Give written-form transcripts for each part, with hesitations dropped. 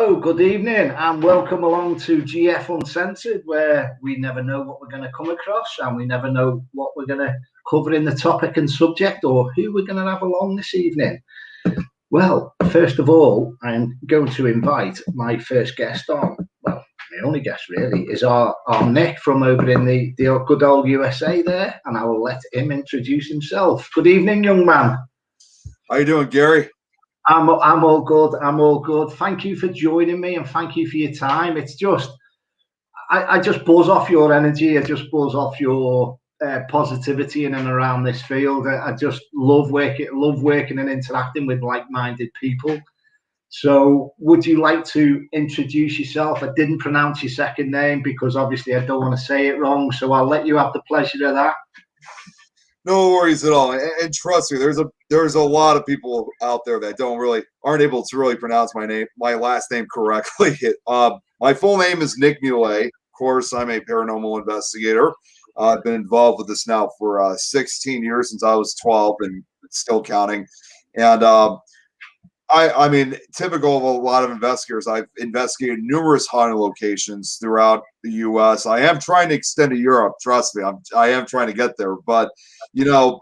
Hello, good evening, and welcome along to GF Uncensored, where we never know what we're going to come across and we never know what we're going to cover in the topic and subject or who we're going to have along this evening. Well, first of all, I'm going to invite my first guest on. Well, my only guest really is our Nick from over in the good old USA there, and I will let him introduce himself. Good evening, young man. How you doing, Gary? I'm all good. I'm all good. Thank you for joining me and thank you for your time. It's just, I just buzz off your energy. I just buzz off your positivity in and around this field. I just love working and interacting with like-minded people. So would you like to introduce yourself? I didn't pronounce your second name because obviously I don't want to say it wrong. So I'll let you have the pleasure of that. No worries at all. And trust me, there's a lot of people out there that aren't able to really pronounce my last name correctly. My full name is Nick MULAE. Of course, I'm a paranormal investigator. I've been involved with this now for 16 years since I was 12 and still counting. And I mean, typical of a lot of investigators, I've investigated numerous haunted locations throughout the U.S. I am trying to extend to Europe. Trust me, I am trying to get there. But you know,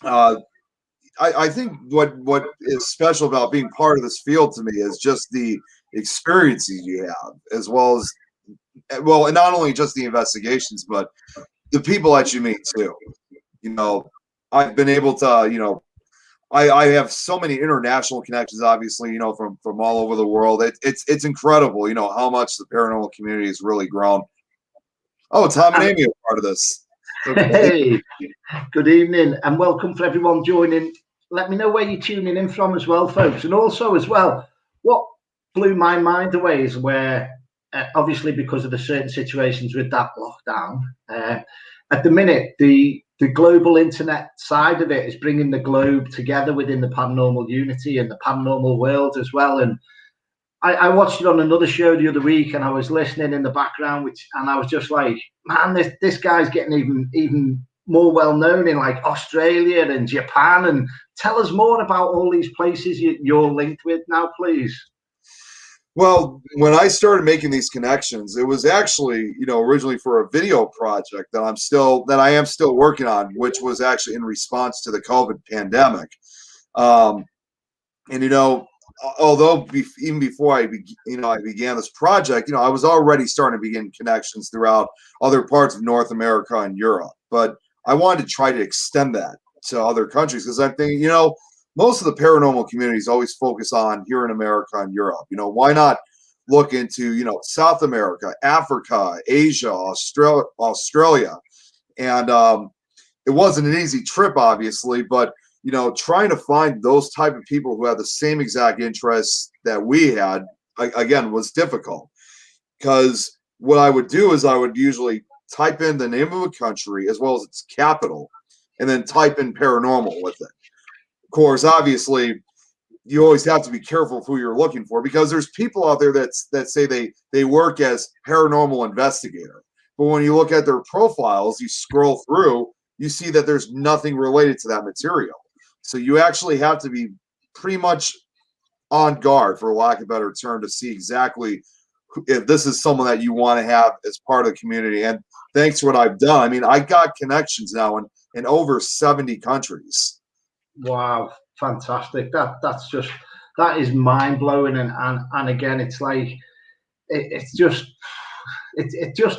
I think what is special about being part of this field to me is just the experiences you have, as well, and not only just the investigations, but the people that you meet too. You know, I've been able to, I have so many international connections, obviously, from all over the world. It's incredible, how much the paranormal community has really grown. Oh, Tom and Amy are part of this. Okay. Hey, good evening and welcome for everyone joining. Let me know where you're tuning in from as well, folks. And also as well, what blew my mind away is where, obviously because of the certain situations with that lockdown, at the minute, the global internet side of it is bringing the globe together within the paranormal unity and the paranormal world as well. And I watched it on another show the other week, and I was listening in the background, and I was just like, man, this guy's getting even more well known in like Australia and Japan. And tell us more about all these places you're linked with now, please. Well, when I started making these connections, it was actually, originally for a video project that I am still working on, which was actually in response to the COVID pandemic. Although even before I began this project, I was already starting to begin connections throughout other parts of North America and Europe. But I wanted to try to extend that to other countries because I think, most of the paranormal communities always focus on here in America and Europe. Why not look into, South America, Africa, Asia, Australia. And it wasn't an easy trip, obviously, but trying to find those type of people who had the same exact interests that we had, again, was difficult. Because what I would do is I would usually type in the name of a country as well as its capital, and then type in paranormal with it. Of course, obviously, you always have to be careful of who you're looking for because there's people out there that say they work as paranormal investigator. But when you look at their profiles, you scroll through, you see that there's nothing related to that material. So you actually have to be pretty much on guard, for lack of a better term, to see exactly if this is someone that you want to have as part of the community. And thanks to what I've done, I mean, I got connections now in over 70 countries. Wow, fantastic. That is mind blowing. And again, it's like, it just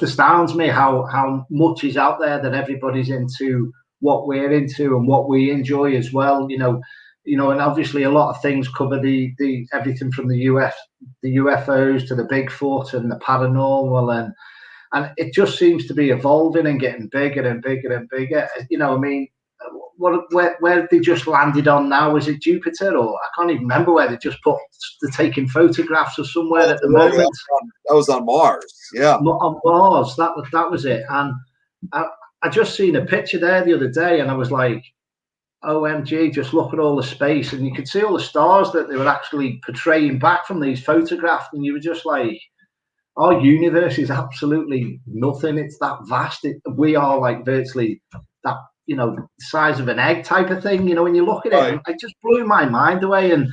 astounds me how much is out there that everybody's into what we're into and what we enjoy as well. And obviously a lot of things cover the everything from the UFOs to the Bigfoot and the paranormal, and it just seems to be evolving and getting bigger and bigger and bigger. I mean, where they just landed on now? Is it Jupiter, or I can't even remember where they just they're taking photographs of somewhere at the moment. That was on Mars. Yeah, on Mars. That was it. And I just seen a picture there the other day, and I was like, OMG, just look at all the space, and you could see all the stars that they were actually portraying back from these photographs, and you were just like, our universe is absolutely nothing. It's that vast. We are like virtually that, size of an egg type of thing, when you look at it. Right. It just blew my mind away. And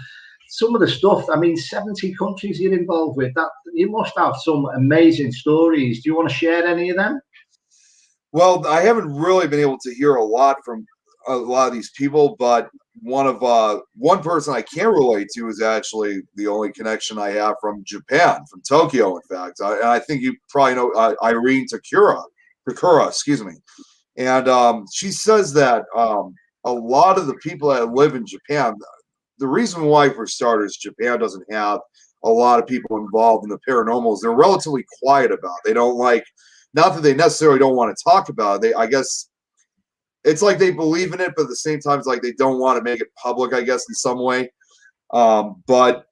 some of the stuff, I mean, 70 countries you're involved with, that you must have some amazing stories. Do you want to share any of them? Well, I haven't really been able to hear a lot from a lot of these people, but one person I can relate to is actually the only connection I have from Japan, from Tokyo, in fact. And I think you probably know Irene Takura, excuse me. And she says that a lot of the people that live in Japan, the reason why, for starters, Japan doesn't have a lot of people involved in the paranormal is they're relatively quiet about it. They don't like, not that they necessarily don't want to talk about it. I guess it's like they believe in it, but at the same time, it's like they don't want to make it public, I guess, in some way. But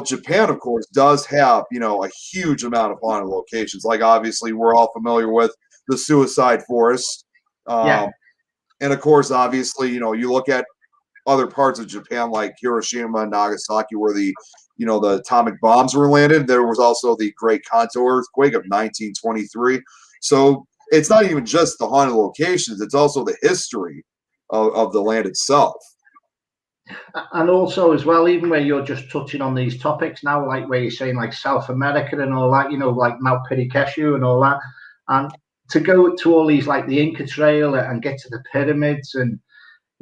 Japan, of course, does have, a huge amount of haunted locations. Like, obviously, we're all familiar with the Suicide Forest. Yeah. And of course, obviously, you look at other parts of Japan like Hiroshima and Nagasaki where the atomic bombs were landed. There was also the Great Kanto earthquake of 1923. So it's not even just the haunted locations, it's also the history of the land itself. And also as well, even where you're just touching on these topics now, like where you're saying like South America and all that, like Mount Pirikeshu and all that, and to go to all these like the Inca Trail and get to the pyramids and,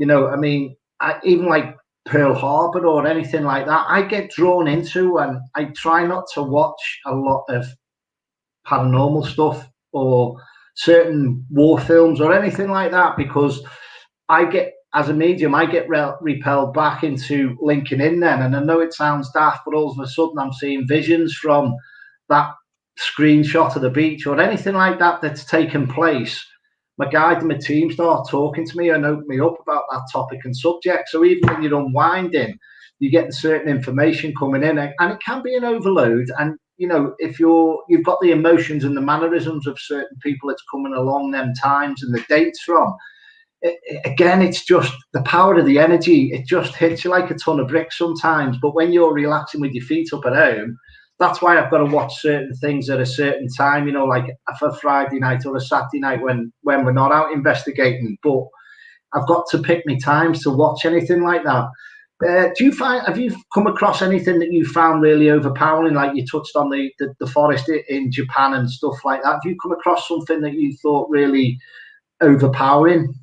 I mean, even like Pearl Harbor or anything like that, I get drawn into, and I try not to watch a lot of paranormal stuff or certain war films or anything like that, because as a medium, I get repelled back into linking in then. And I know it sounds daft, but all of a sudden I'm seeing visions from that screenshot of the beach or anything like that that's taken place. My guide and my team start talking to me and open me up about that topic and subject. So even when you're unwinding, you get certain information coming in, and it can be an overload. And if you've got the emotions and the mannerisms of certain people that's coming along them times and the dates from, again, it's just the power of the energy. It just hits you like a ton of bricks sometimes. But when you're relaxing with your feet up at home, that's why I've got to watch certain things at a certain time, like for Friday night or a Saturday night when we're not out investigating. But I've got to pick my times to watch anything like that. Have you come across anything that you found really overpowering? Like you touched on the forest in Japan and stuff like that. Have you come across something that you thought really overpowering?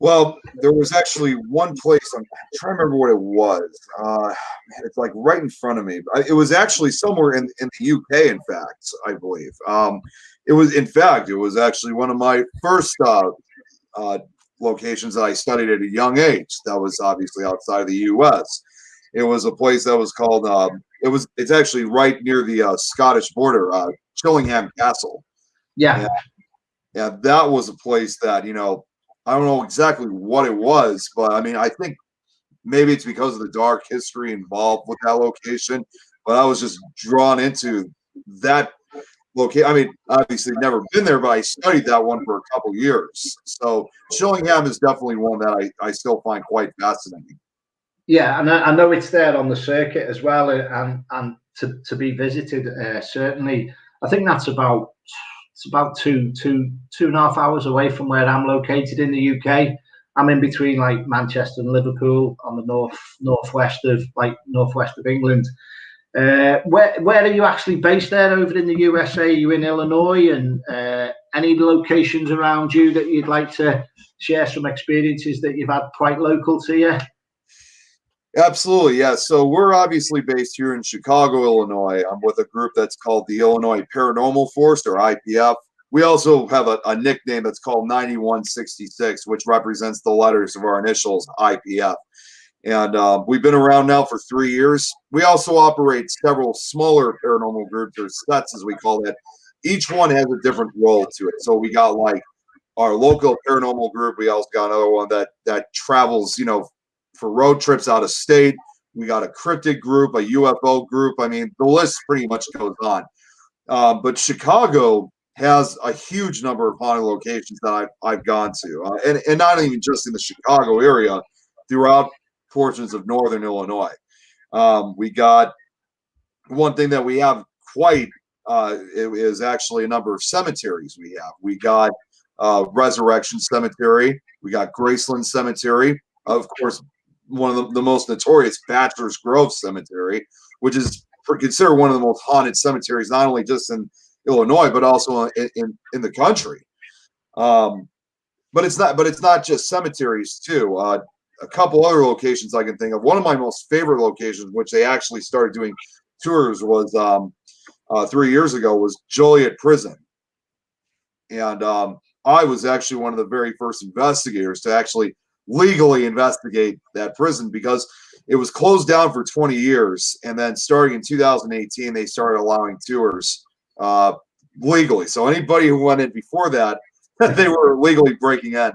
Well, there was actually one place, I'm trying to remember what it was. Man, it's like right in front of me. It was actually somewhere in the UK, in fact, I believe. It was actually one of my first locations that I studied at a young age. That was obviously outside of the US. It was a place that was called, it's actually right near the Scottish border, Chillingham Castle. Yeah. And that was a place that, I don't know exactly what it was, but I mean, I think maybe it's because of the dark history involved with that location, but I was just drawn into that location. I mean, obviously never been there, but I studied that one for a couple years. So Chillingham is definitely one that I still find quite fascinating. Yeah, and I know it's there on the circuit as well, and to be visited, certainly. I think that's about two and a half hours away from where I'm located in the UK. I'm in between like Manchester and Liverpool on the northwest of England. Where are you actually based there over in the USA? Are you in Illinois, and any locations around you that you'd like to share some experiences that you've had quite local to you? Absolutely, yeah. So we're obviously based here in Chicago, Illinois. I'm with a group that's called the Illinois Paranormal Force, or IPF. We also have a nickname that's called 9166, which represents the letters of our initials, IPF. And we've been around now for 3 years. We also operate several smaller paranormal groups, or sets, as we call it. Each one has a different role to it. So we got like our local paranormal group. We also got another one that travels, for road trips out of state. We got a cryptid group, a UFO group. I mean, the list pretty much goes on. But Chicago has a huge number of haunted locations that I've gone to, and not even just in the Chicago area, throughout portions of northern Illinois. We got one thing that we have quite is actually a number of cemeteries we have. We got Resurrection Cemetery. We got Graceland Cemetery. Of course, one of the most notorious Bachelor's Grove Cemetery, which is considered one of the most haunted cemeteries, not only just in Illinois but also in the country. But it's not just cemeteries too. A couple other locations I can think of. One of my most favorite locations, which they actually started doing tours, was 3 years ago, was Joliet Prison, and I was actually one of the very first investigators to actually legally investigate that prison, because it was closed down for 20 years, and then starting in 2018, they started allowing tours legally. So anybody who went in before that, they were legally breaking in.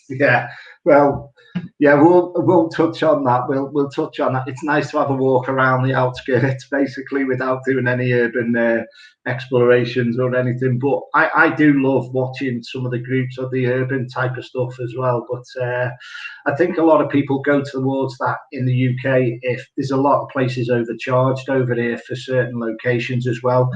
Yeah, well, yeah, we'll touch on that. We'll touch on that. It's nice to have a walk around the outskirts, basically, without doing any urban explorations or anything. But I do love watching some of the groups of the urban type of stuff as well. But I think a lot of people go towards that in the UK. If there's a lot of places overcharged over here for certain locations as well.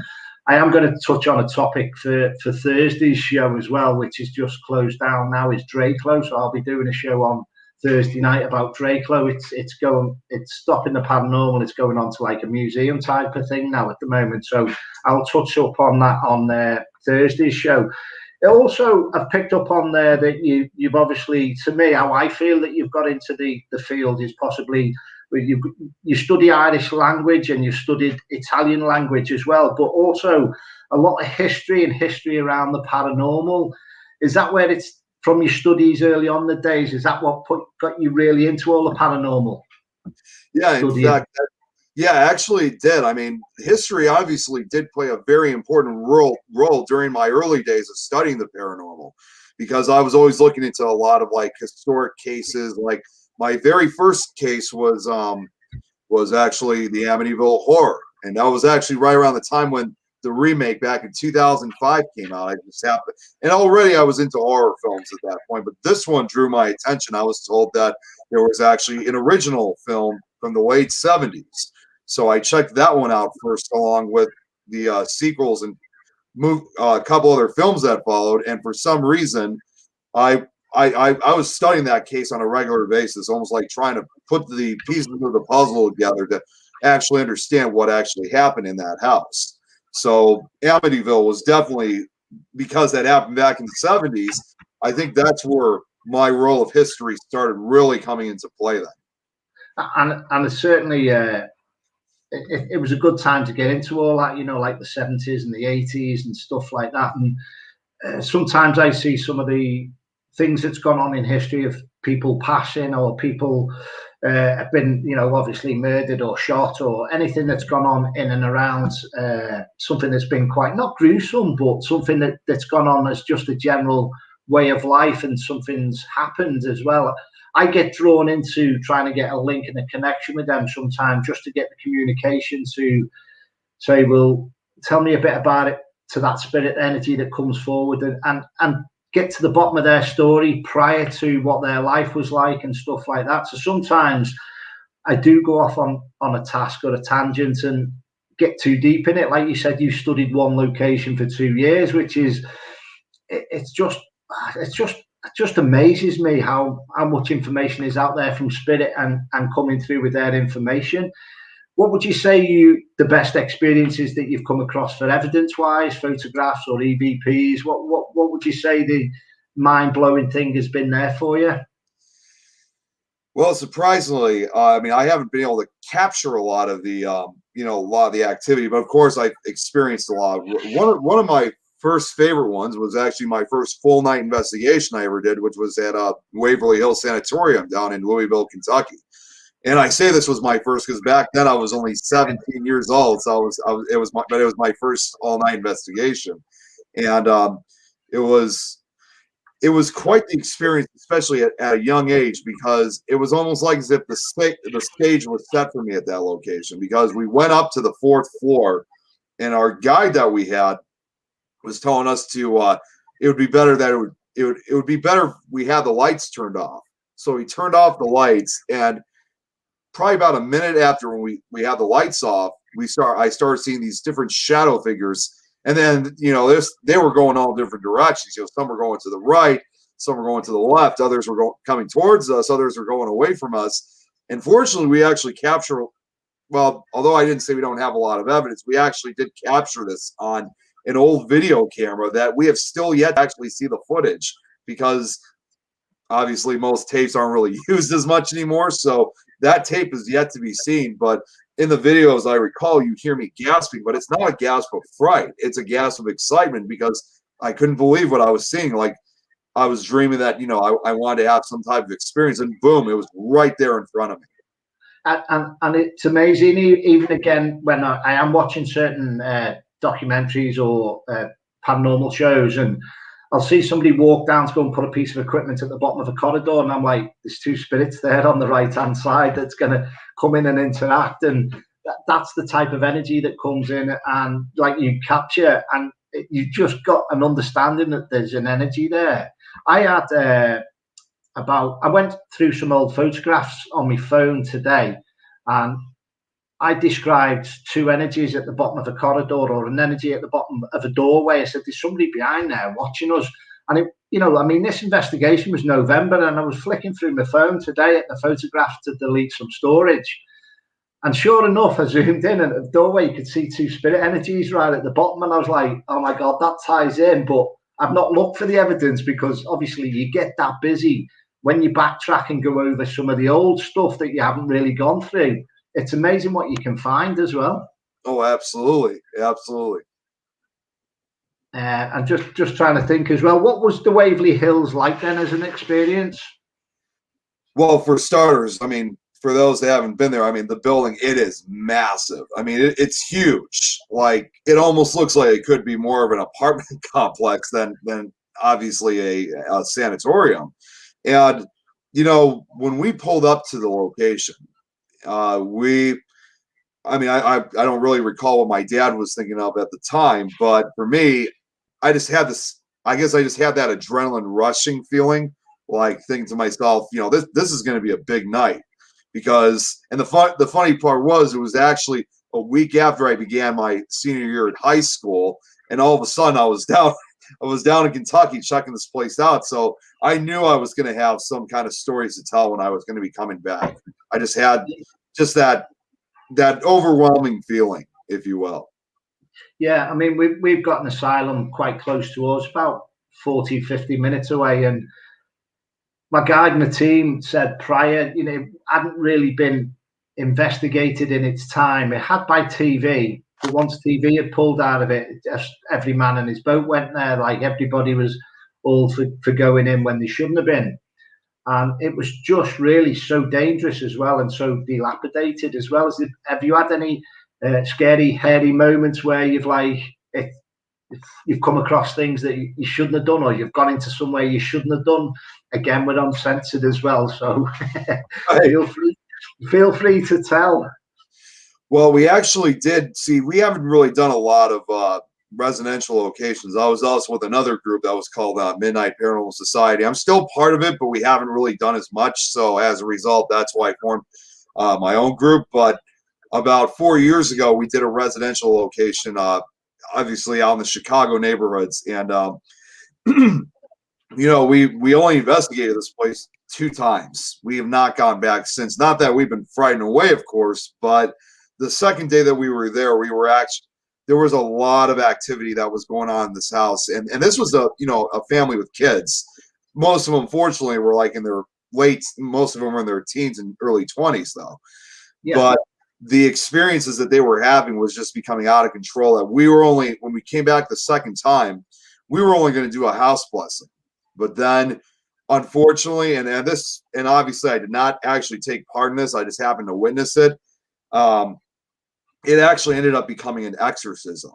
I am going to touch on a topic for Thursday's show as well, which is just closed down now, is Drakelow. So I'll be doing a show on Thursday night about Drakelow. It's stopping the paranormal. It's going on to like a museum type of thing now at the moment. So I'll touch up on that on Thursday's show. Also, I've picked up on there that you've obviously, to me, how I feel that you've got into the field is possibly, you study Irish language and you studied Italian language as well, but also a lot of history around the paranormal. Is that where it's from your studies early on the days? Is that what got you really into all the paranormal? Yeah, in fact, yeah, actually it did. I mean, history obviously did play a very important role during my early days of studying the paranormal, because I was always looking into a lot of like historic cases. Like my very first case was actually the Amityville Horror, and that was actually right around the time when the remake back in 2005 came out. I just happened, and already I was into horror films at that point, but this one drew my attention. I was told that there was actually an original film from the late 70s, so I checked that one out first, along with the sequels and a couple other films that followed. And for some reason, I was studying that case on a regular basis, almost like trying to put the pieces of the puzzle together to actually understand what actually happened in that house. So Amityville was definitely, because that happened back in the 70s, I think that's where my role of history started really coming into play then. And it's certainly, it was a good time to get into all that, like the 70s and the 80s and stuff like that. And sometimes I see some of the things that's gone on in history of people passing, or people have been, obviously murdered or shot, or anything that's gone on in and around something that's been quite, not gruesome, but something that's gone on as just a general way of life, and something's happened as well. I get drawn into trying to get a link and a connection with them sometimes, just to get the communication to say, well, tell me a bit about it, to that spirit energy that comes forward, and get to the bottom of their story prior to what their life was like and stuff like that. So sometimes I do go off on a task or a tangent and get too deep in it. Like you said, you studied one location for 2 years, which is, it just amazes me how much information is out there from spirit and coming through with their information. What would you say the best experiences that you've come across for evidence-wise, photographs or EVPs? What would you say the mind-blowing thing has been there for you? Well, surprisingly, I mean, I haven't been able to capture a lot of the, a lot of the activity, but of course, I've experienced a lot. One of my first favorite ones was actually my first full night investigation I ever did, which was at Waverly Hill Sanatorium down in Louisville, Kentucky. And I say this was my first because back then I was only 17 years old, so it was my first all night investigation, and it was quite the experience, especially at a young age, because it was almost like as if the stage was set for me at that location, because we went up to the 4th floor, and our guide that we had was telling us to it would be better that it would be better if we had the lights turned off. So he turned off the lights, and probably about a minute after when we had the lights off, I started seeing these different shadow figures. And then, they were going all different directions. Some were going to the right, some were going to the left, others were coming towards us, others were going away from us. And fortunately, we actually capture, well, although I didn't say we don't have a lot of evidence, we actually did capture this on an old video camera that we have still yet to actually see the footage, because obviously most tapes aren't really used as much anymore. So that tape is yet to be seen. But in the video, as I recall, you hear me gasping, but it's not a gasp of fright. It's a gasp of excitement because I couldn't believe what I was seeing. Like, I was dreaming that, I wanted to have some type of experience, and boom, it was right there in front of me. And it's amazing, even again, when I am watching certain documentaries or paranormal shows, and I'll see somebody walk down to go and put a piece of equipment at the bottom of a corridor, and I'm like, there's two spirits there on the right-hand side that's going to come in and interact, and that's the type of energy that comes in, and like you capture, and you've just got an understanding that there's an energy there. I had I went through some old photographs on my phone today, and I described two energies at the bottom of a corridor, or an energy at the bottom of a doorway. I said, there's somebody behind there watching us. And this investigation was November, and I was flicking through my phone today at the photograph to delete some storage. And sure enough, I zoomed in, and at the doorway, you could see two spirit energies right at the bottom. And I was like, oh my God, that ties in. But I've not looked for the evidence, because obviously you get that busy when you backtrack and go over some of the old stuff that you haven't really gone through. It's amazing what you can find as well. Oh, absolutely. Absolutely. And just trying to think as well, what was the Waverly Hills like then as an experience? Well, for starters, I mean, for those that haven't been there, I mean, the building, it is massive. I mean, it's huge. Like, it almost looks like it could be more of an apartment complex than obviously a sanatorium. And, when we pulled up to the location, I don't really recall what my dad was thinking of at the time, but for me, I just had I just had that adrenaline rushing feeling, like thinking to myself, this is going to be a big night, because, and the funny part was, it was actually a week after I began my senior year at high school, and all of a sudden I was down in Kentucky checking this place out. So I knew I was going to have some kind of stories to tell when I was going to be coming back. I just had that overwhelming feeling, if you will. Yeah, I mean, we've got an asylum quite close to us, about 40, 50 minutes away. And my guide and the team said prior, it hadn't really been investigated in its time. It had by TV, but once TV had pulled out of it, just every man in his boat went there. Like, everybody was all for going in when they shouldn't have been. And it was just really so dangerous as well, and so dilapidated as well. Have you had any scary, hairy moments where you've come across things that you shouldn't have done, or you've gone into somewhere you shouldn't have done? Again, we're uncensored as well, so feel free to tell. Well, we actually did see. We haven't really done a lot of residential locations. I was also with another group that was called Midnight Paranormal Society. I'm still part of it, but we haven't really done as much. So as a result, that's why I formed my own group. But about 4 years ago, we did a residential location, obviously out in the Chicago neighborhoods. And, we only investigated this place 2 times. We have not gone back since. Not that we've been frightened away, of course, but the second day that we were there, there was a lot of activity that was going on in this house. And this was a family with kids. Most of them, unfortunately, were like in their most of them were in their teens and early 20s, though. Yeah. But the experiences that they were having was just becoming out of control. That when we came back the second time, we were only going to do a house blessing. But then, unfortunately, and obviously I did not actually take part in this, I just happened to witness it. It actually ended up becoming an exorcism.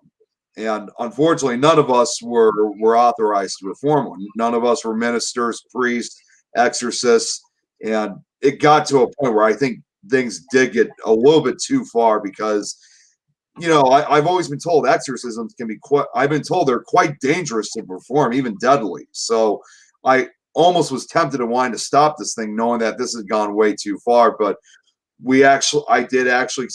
And unfortunately, none of us were authorized to perform one. None of us were ministers, priests, exorcists. And it got to a point where I think things did get a little bit too far, because, I've always been told exorcisms can be I've been told they're quite dangerous to perform, even deadly. So I almost was tempted to want to stop this thing, knowing that this had gone way too far. But I did actually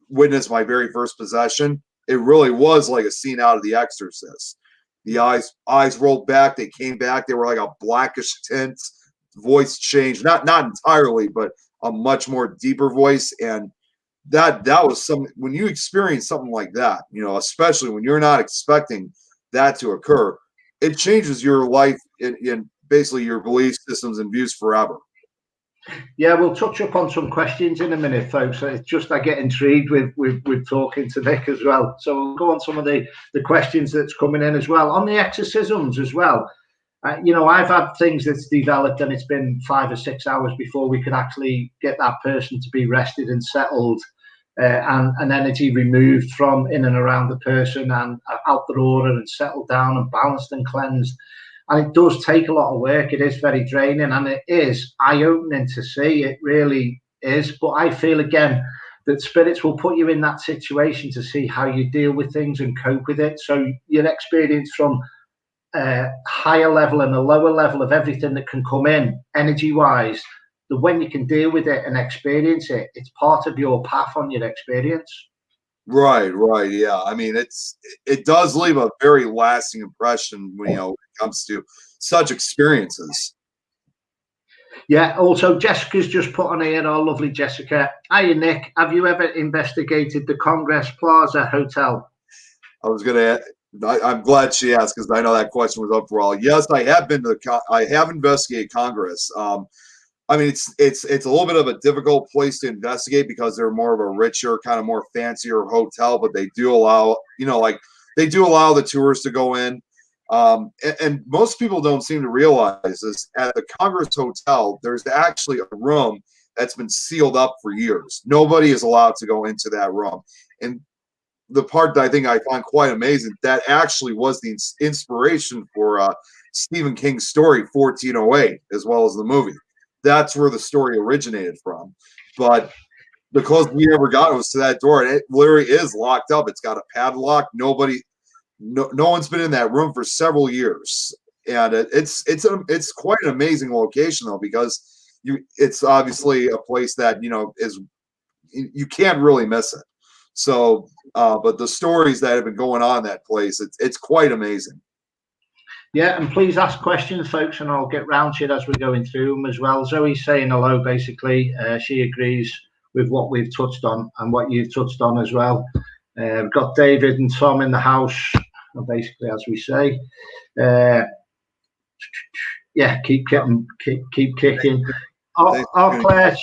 witness my very first possession. It really was like a scene out of The Exorcist. The eyes rolled back. They came back. They were like a blackish tint, voice changed, not entirely, but a much more deeper voice. And that was some, when you experience something like that, you know, especially when you're not expecting that to occur, it changes your life in basically your belief systems and views forever. Yeah, we'll touch up on some questions in a minute, folks. It's just I get intrigued with talking to Nick as well. So we'll go on some of the questions that's coming in as well. On the exorcisms as well, you know, I've had things that's developed and it's been 5 or 6 hours before we could actually get that person to be rested and settled, and energy removed from in and around the person and out the aura and settled down and balanced and cleansed. And it does take a lot of work. It is very draining, and it is eye-opening to see. It really is. But I feel, again, that spirits will put you in that situation to see how you deal with things and cope with it. So your experience from a higher level and a lower level of everything that can come in energy-wise, that when you can deal with it and experience it, it's part of your path on your experience. Right, yeah. I mean, it does leave a very lasting impression when, you know, when it comes to such experiences. Yeah, also Jessica's just put on here, our lovely Jessica. Hiya, Nick. Have you ever investigated the Congress Plaza Hotel? I'm glad she asked, because I know that question was up for all. Yes, I have been to I have investigated Congress. I mean, it's a little bit of a difficult place to investigate because they're more of a richer, kind of more fancier hotel, but they do allow, you know, like they do allow the tours to go in. And most people don't seem to realize this. At the Congress Hotel, there's actually a room that's been sealed up for years. Nobody is allowed to go into that room. And the part that I think I find quite amazing, that actually was the inspiration for Stephen King's story 1408, as well as the movie. That's where the story originated from. But because we never got it was to that door, and it literally is locked up. It's got a padlock. No one's been in that room for several years. And it's quite an amazing location, though, because it's obviously a place that, you know, you can't really miss it. So, but the stories that have been going on in that place, it's quite amazing. Yeah, and please ask questions, folks, and I'll get round to it as we're going through them as well. Zoe's saying hello, basically. She agrees with what we've touched on and what you've touched on as well. We've got David and Tom in the house, basically, as we say. Yeah, keep kicking. Our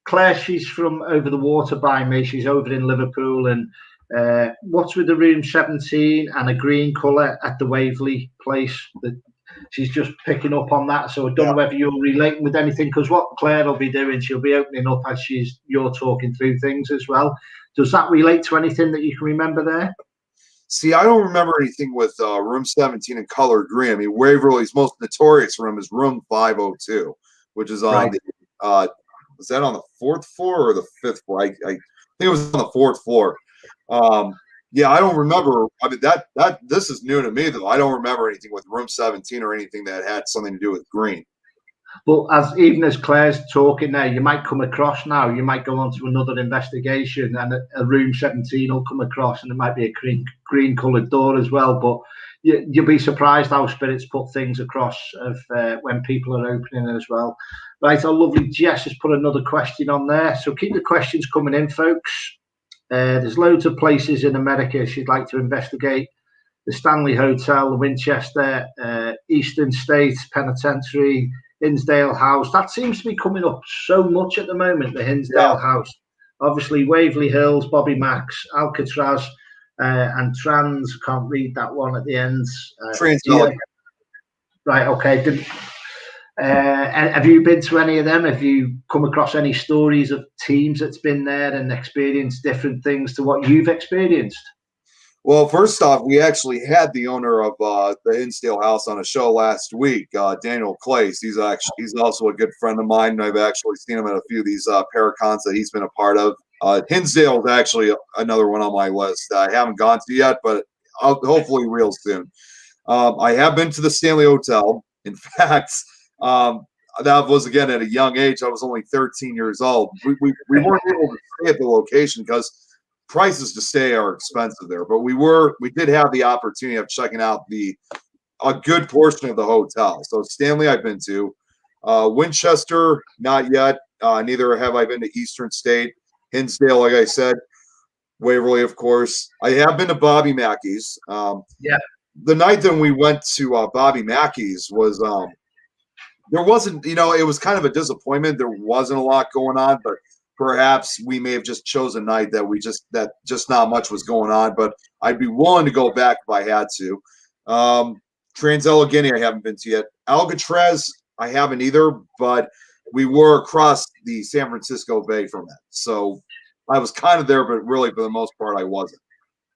Claire, she's from over the water by me. She's over in Liverpool. And what's with the room 17 and a green colour at the Waverley place? She's just picking up on that. So I don't know whether you're relating with anything, because what Claire will be doing, she'll be opening up as you're talking through things as well. Does that relate to anything that you can remember there? See, I don't remember anything with room 17 in color green. I mean, Waverly's most notorious room is room 502, which is on the was that on the 4th floor or the 5th floor? I think it was on the 4th floor. Yeah, I don't remember. I mean, this is new to me, though. I don't remember anything with room 17 or anything that had something to do with green. But even as Claire's talking there, you might come across now, you might go on to another investigation and a room 17 will come across, and there might be a green coloured door as well. But you'll be surprised how spirits put things across of when people are opening as well. Right, our lovely Jess has put another question on there. So keep the questions coming in, folks. There's loads of places in America she'd like to investigate. The Stanley Hotel, the Winchester, Eastern State Penitentiary, Hinsdale House. That seems to be coming up so much at the moment, the Hinsdale House. Obviously, Waverly Hills, Bobby Max, Alcatraz, and Trans. Can't read that one at the ends. Right, okay. Have you been to any of them? Have you come across any stories of teams that's been there and experienced different things to what you've experienced? Well, first off, we actually had the owner of the Hinsdale House on a show last week, Daniel Clace. He's also a good friend of mine, and I've actually seen him at a few of these Paracons that he's been a part of. Hinsdale is actually another one on my list. I haven't gone to yet, but hopefully real soon. I have been to the Stanley Hotel. In fact, that was, again, at a young age. I was only 13 years old. We weren't able to stay at the location because prices to stay are expensive there, but we did have the opportunity of checking out a good portion of the hotel. So Stanley I've been to. Winchester, not yet. Neither have I been to Eastern State. Hinsdale, like I said. Waverly, of course. I have been to Bobby Mackey's. Yeah. The night that we went to Bobby Mackey's was there wasn't, it was kind of a disappointment. There wasn't a lot going on, but perhaps we may have just chosen a night that just not much was going on. But I'd be willing to go back if I had to. Trans-Allegheny I haven't been to yet. Alcatraz I haven't either, but we were across the San Francisco Bay from it, so I was kind of there, but really for the most part I wasn't.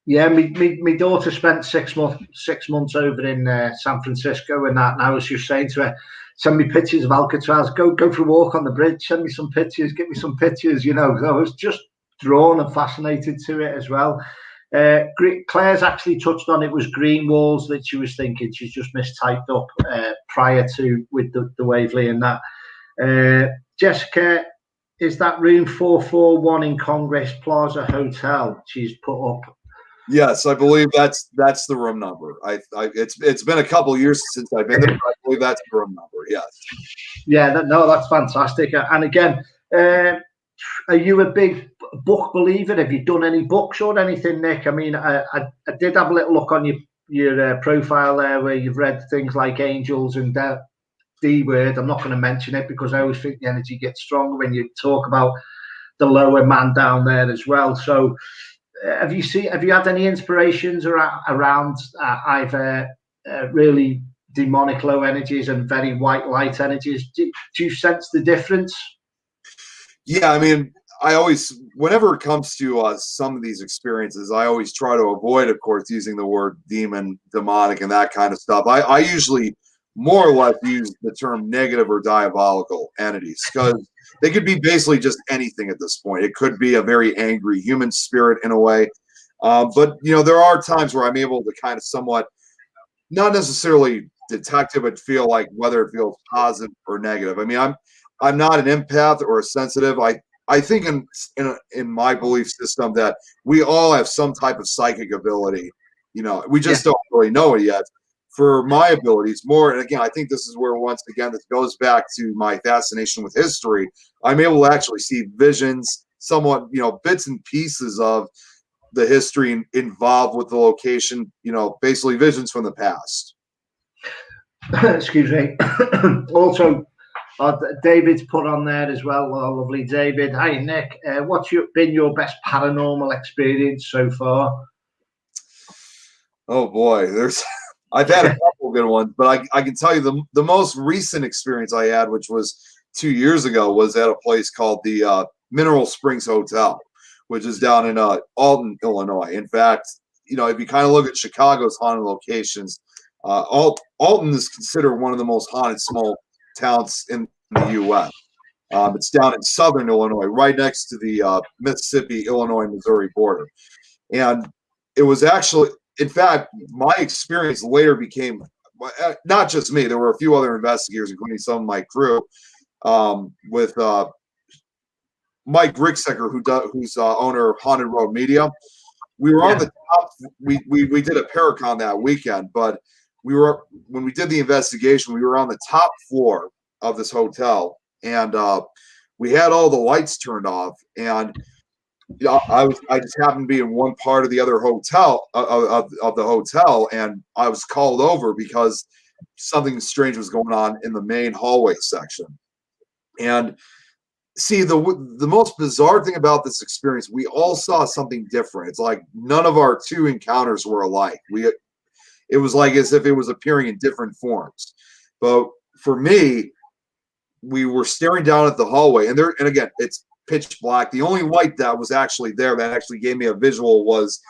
Yeah, my daughter spent 6 months over in San Francisco and that, and I was just saying to her, send me pictures of Alcatraz, go for a walk on the bridge, send me some pictures, give me some pictures, I was just drawn and fascinated to it as well. Claire's actually touched on it was green walls that she was thinking. She's just mistyped up prior to with the Waverley and that. Jessica, is that room 441 in Congress Plaza Hotel? She's put up. Yes, I believe that's the room number. It's been a couple of years since I've been there. But I believe that's the room number. Yes. Yeah, that's fantastic. And again, are you a big book believer? Have you done any books or anything, Nick? I mean, I did have a little look on your profile there where you've read things like Angels and D Word. I'm not going to mention it because I always think the energy gets stronger when you talk about the lower man down there as well. So have you had any inspirations around either really demonic low energies and very white light energies? Do you sense the difference? Yeah, I mean, I always, whenever it comes to some of these experiences, I always try to avoid, of course, using the word demon, demonic, and that kind of stuff. I usually more or less use the term negative or diabolical entities because they could be basically just anything at this point. It could be a very angry human spirit in a way. But, there are times where I'm able to kind of somewhat, not necessarily detect it, but feel like whether it feels positive or negative. I mean, I'm not an empath or a sensitive. I think in my belief system that we all have some type of psychic ability. We just don't really know it yet. For my abilities, more, and again, I think this is where once again this goes back to my fascination with history. I'm able to actually see visions, somewhat, bits and pieces of the history involved with the location. Basically visions from the past. Excuse me. Also, David's put on there as well. Oh, lovely David. Hi Nick. What's been your best paranormal experience so far? Oh boy, I've had a couple good ones, but I can tell you the most recent experience I had, which was 2 years ago, was at a place called the Mineral Springs Hotel, which is down in Alton, Illinois. In fact, if you kind of look at Chicago's haunted locations, Alton is considered one of the most haunted small towns in the U.S. It's down in southern Illinois, right next to the Mississippi, Illinois, Missouri border. And it was actually, in fact, my experience later became, not just me, there were a few other investigators, including some of my crew, with Mike Ricksecker, who's owner of Haunted Road Media. We were on the top. We did a Paracon that weekend, but when we did the investigation, we were on the top floor of this hotel, and we had all the lights turned off, and I just happened to be in one part of the other hotel of the hotel, and I was called over because something strange was going on in the main hallway section. And see, the most bizarre thing about this experience, we all saw something different. It's like none of our two encounters were alike. It was like as if it was appearing in different forms. But for me, we were staring down at the hallway, and again, it's pitch black. The only light that was actually there that actually gave me a visual was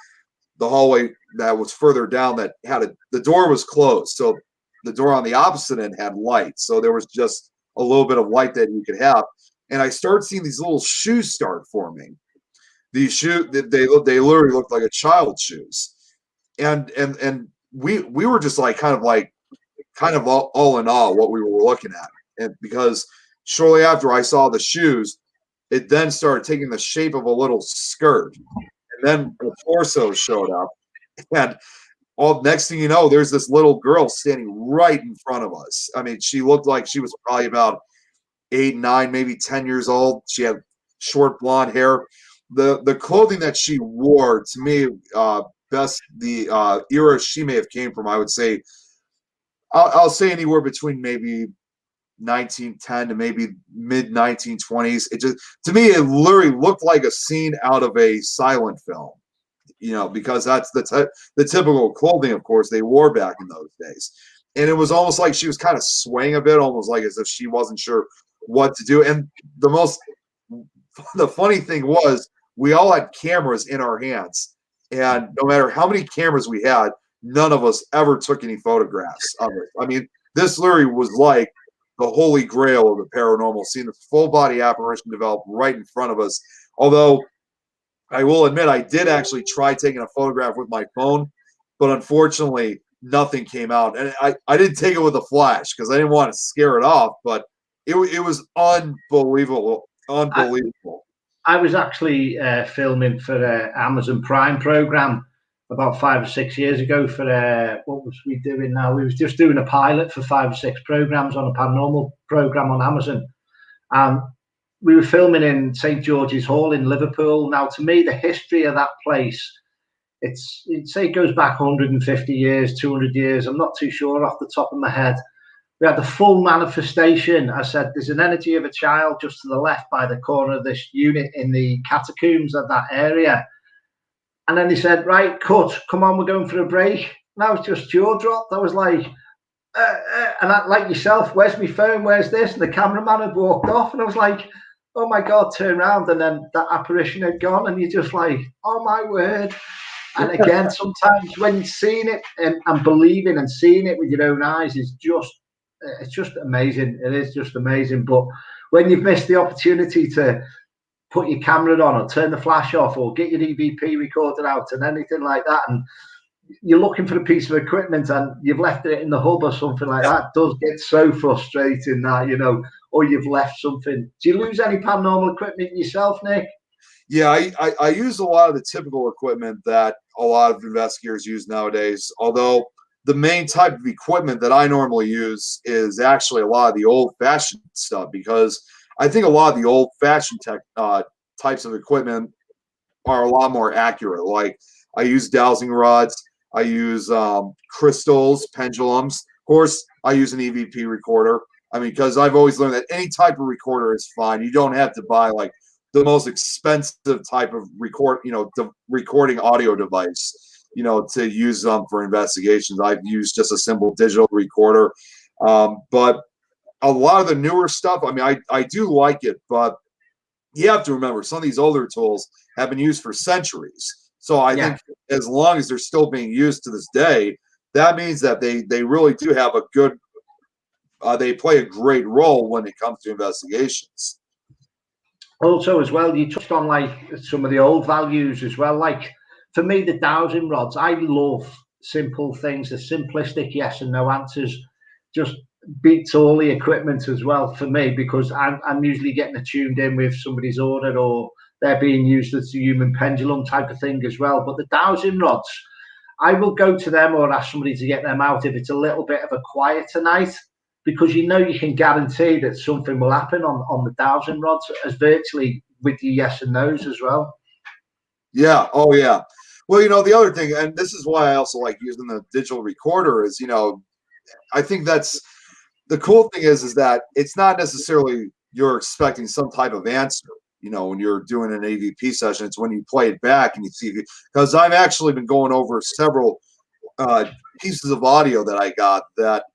the hallway that was further down that had the door was closed. So the door on the opposite end had light. So there was just a little bit of light that you could have. And I started seeing these little shoes start forming. These shoes, they literally looked like a child's shoes. And we were just like kind of all in awe what we were looking at. And because shortly after I saw the shoes, it then started taking the shape of a little skirt. And then the torso showed up. And all next thing you know, there's this little girl standing right in front of us. I mean, she looked like she was probably about 8, 9, maybe 10 years old. She had short blonde hair. The clothing that she wore, to me, best the era she may have came from, I would say, I'll say anywhere between maybe 1910 to maybe mid 1920s. It just, to me, it literally looked like a scene out of a silent film, because that's the typical clothing, of course, they wore back in those days. And it was almost like she was kind of swaying a bit, almost like as if she wasn't sure what to do. And the funny thing was, we all had cameras in our hands, and no matter how many cameras we had, none of us ever took any photographs of it. I mean, this literally was like the holy grail of the paranormal, seeing the full body apparition develop right in front of us. Although I will admit, I did actually try taking a photograph with my phone, but unfortunately nothing came out. And I didn't take it with a flash because I didn't want to scare it off, but it was unbelievable. I was actually filming for an Amazon Prime program about 5 or 6 years ago for what was we doing now? We was just doing a pilot for 5 or 6 programs on a paranormal program on Amazon. We were filming in St. George's Hall in Liverpool. Now, to me, the history of that place, it goes back 150 years, 200 years. I'm not too sure off the top of my head. We had the full manifestation. I said, there's an energy of a child just to the left by the corner of this unit in the catacombs of that area. And then he said, right, cut, come on, we're going for a break. And I was just jaw dropped. I was like, and I, like yourself, where's my phone? Where's this? And the cameraman had walked off. And I was like, oh my God, turn around. And then that apparition had gone. And you're just like, oh my word. And again, sometimes when you're seeing it and believing and seeing it with your own eyes is it's just amazing. It is just amazing. But when you've missed the opportunity to put your camera on or turn the flash off or get your EVP recorder out and anything like that, and you're looking for a piece of equipment and you've left it in the hub or something like that, it does get so frustrating that, or you've left something. Do you lose any paranormal equipment yourself, Nick? Yeah, I use a lot of the typical equipment that a lot of investigators use nowadays, although the main type of equipment that I normally use is actually a lot of the old-fashioned stuff, because I think a lot of the old-fashioned types of equipment are a lot more accurate. Like, I use dowsing rods, I use crystals, pendulums. Of course, I use an EVP recorder. I mean, because I've always learned that any type of recorder is fine. You don't have to buy like the most expensive type of recording audio device, to use them for investigations. I've used just a simple digital recorder. But a lot of the newer stuff, I mean, I do like it, but you have to remember some of these older tools have been used for centuries. So I think as long as they're still being used to this day, that means that they really do have a good, they play a great role when it comes to investigations. Also, as well, you touched on like some of the old values as well. Like for me, the dowsing rods, I love simple things, the simplistic yes and no answers just beats all the equipment as well for me, because I'm usually getting attuned in with somebody's order or they're being used as a human pendulum type of thing as well. But the dowsing rods, I will go to them or ask somebody to get them out if it's a little bit of a quieter night, because you can guarantee that something will happen on the dowsing rods, as virtually with your yes and no's as well. Yeah. Oh, yeah. Well, the other thing, and this is why I also like using the digital recorder, is, I think that's the cool thing is that it's not necessarily you're expecting some type of answer, when you're doing an AVP session. It's when you play it back and you see, because I've actually been going over several pieces of audio that I got that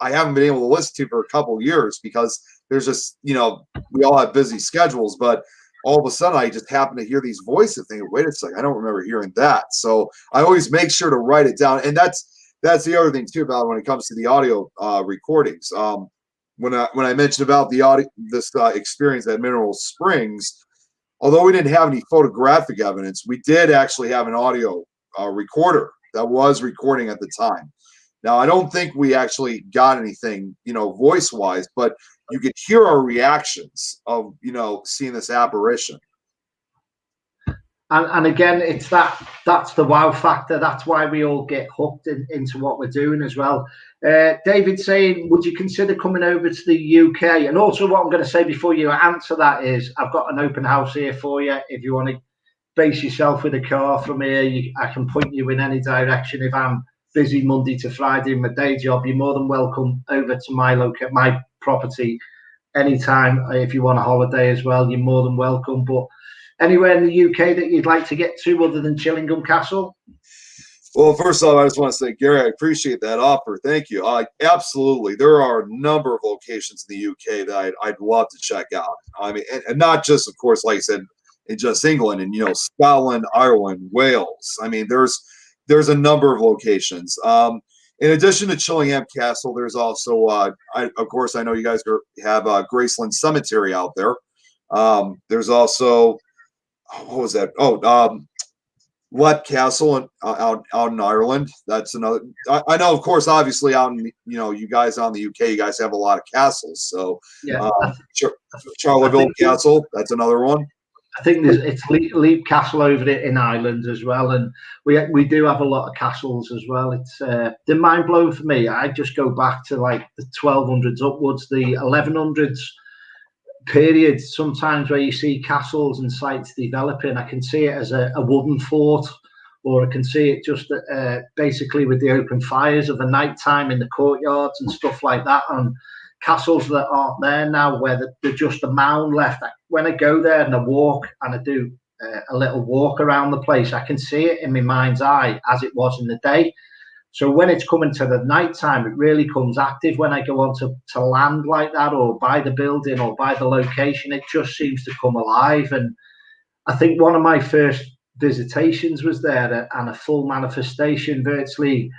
I haven't been able to listen to for a couple of years, because there's just, we all have busy schedules, but all of a sudden I just happen to hear these voices thinking, wait a second, I don't remember hearing that. So I always make sure to write it down. And that's the other thing too about when it comes to the audio recordings. When I mentioned about the audio, this experience at Mineral Springs, although we didn't have any photographic evidence, we did actually have an audio recorder that was recording at the time. Now, I don't think we actually got anything, voice-wise, but you could hear our reactions of, seeing this apparition. And again, it's that that's the wow factor. That's why we all get hooked into what we're doing as well. David saying, would you consider coming over to the UK? And also what I'm going to say before you answer that is, I've got an open house here for you. If you want to base yourself with a car from here, I can point you in any direction. If I'm busy Monday to Friday in my day job, you're more than welcome over to my property anytime. If you want a holiday as well, you're more than welcome. But anywhere in the UK that you'd like to get to other than Chillingham Castle? Well, first off, I just want to say, Gary, I appreciate that offer. Thank you. Absolutely. There are a number of locations in the UK that I'd love to check out. I mean, and not just, of course, like I said, in just England and, Scotland, Ireland, Wales. I mean, there's a number of locations. In addition to Chillingham Castle, there's also, of course, I know you guys have Graceland Cemetery out there. There's also, what was that? Joliet Castle out in Ireland. That's another. I know, of course, obviously, out in you guys out in the UK, you guys have a lot of castles. So, yeah, Charleville Castle. That's another one. I think it's Leap Castle over it in Ireland as well, and we do have a lot of castles as well. It's they're mind blowing for me. I just go back to like the 1200s upwards, the 1100s period. Sometimes where you see castles and sites developing, I can see it as a wooden fort, or I can see it just basically with the open fires of the night time in the courtyards and stuff like that. And castles that aren't there now, where they're just a mound left. When I go there and I walk and I do a little walk around the place, I can see it in my mind's eye as it was in the day. So when it's coming to the night time, it really comes active. When I go on to land like that, or by the building or by the location, it just seems to come alive. And I think one of my first visitations was there, and a full manifestation virtually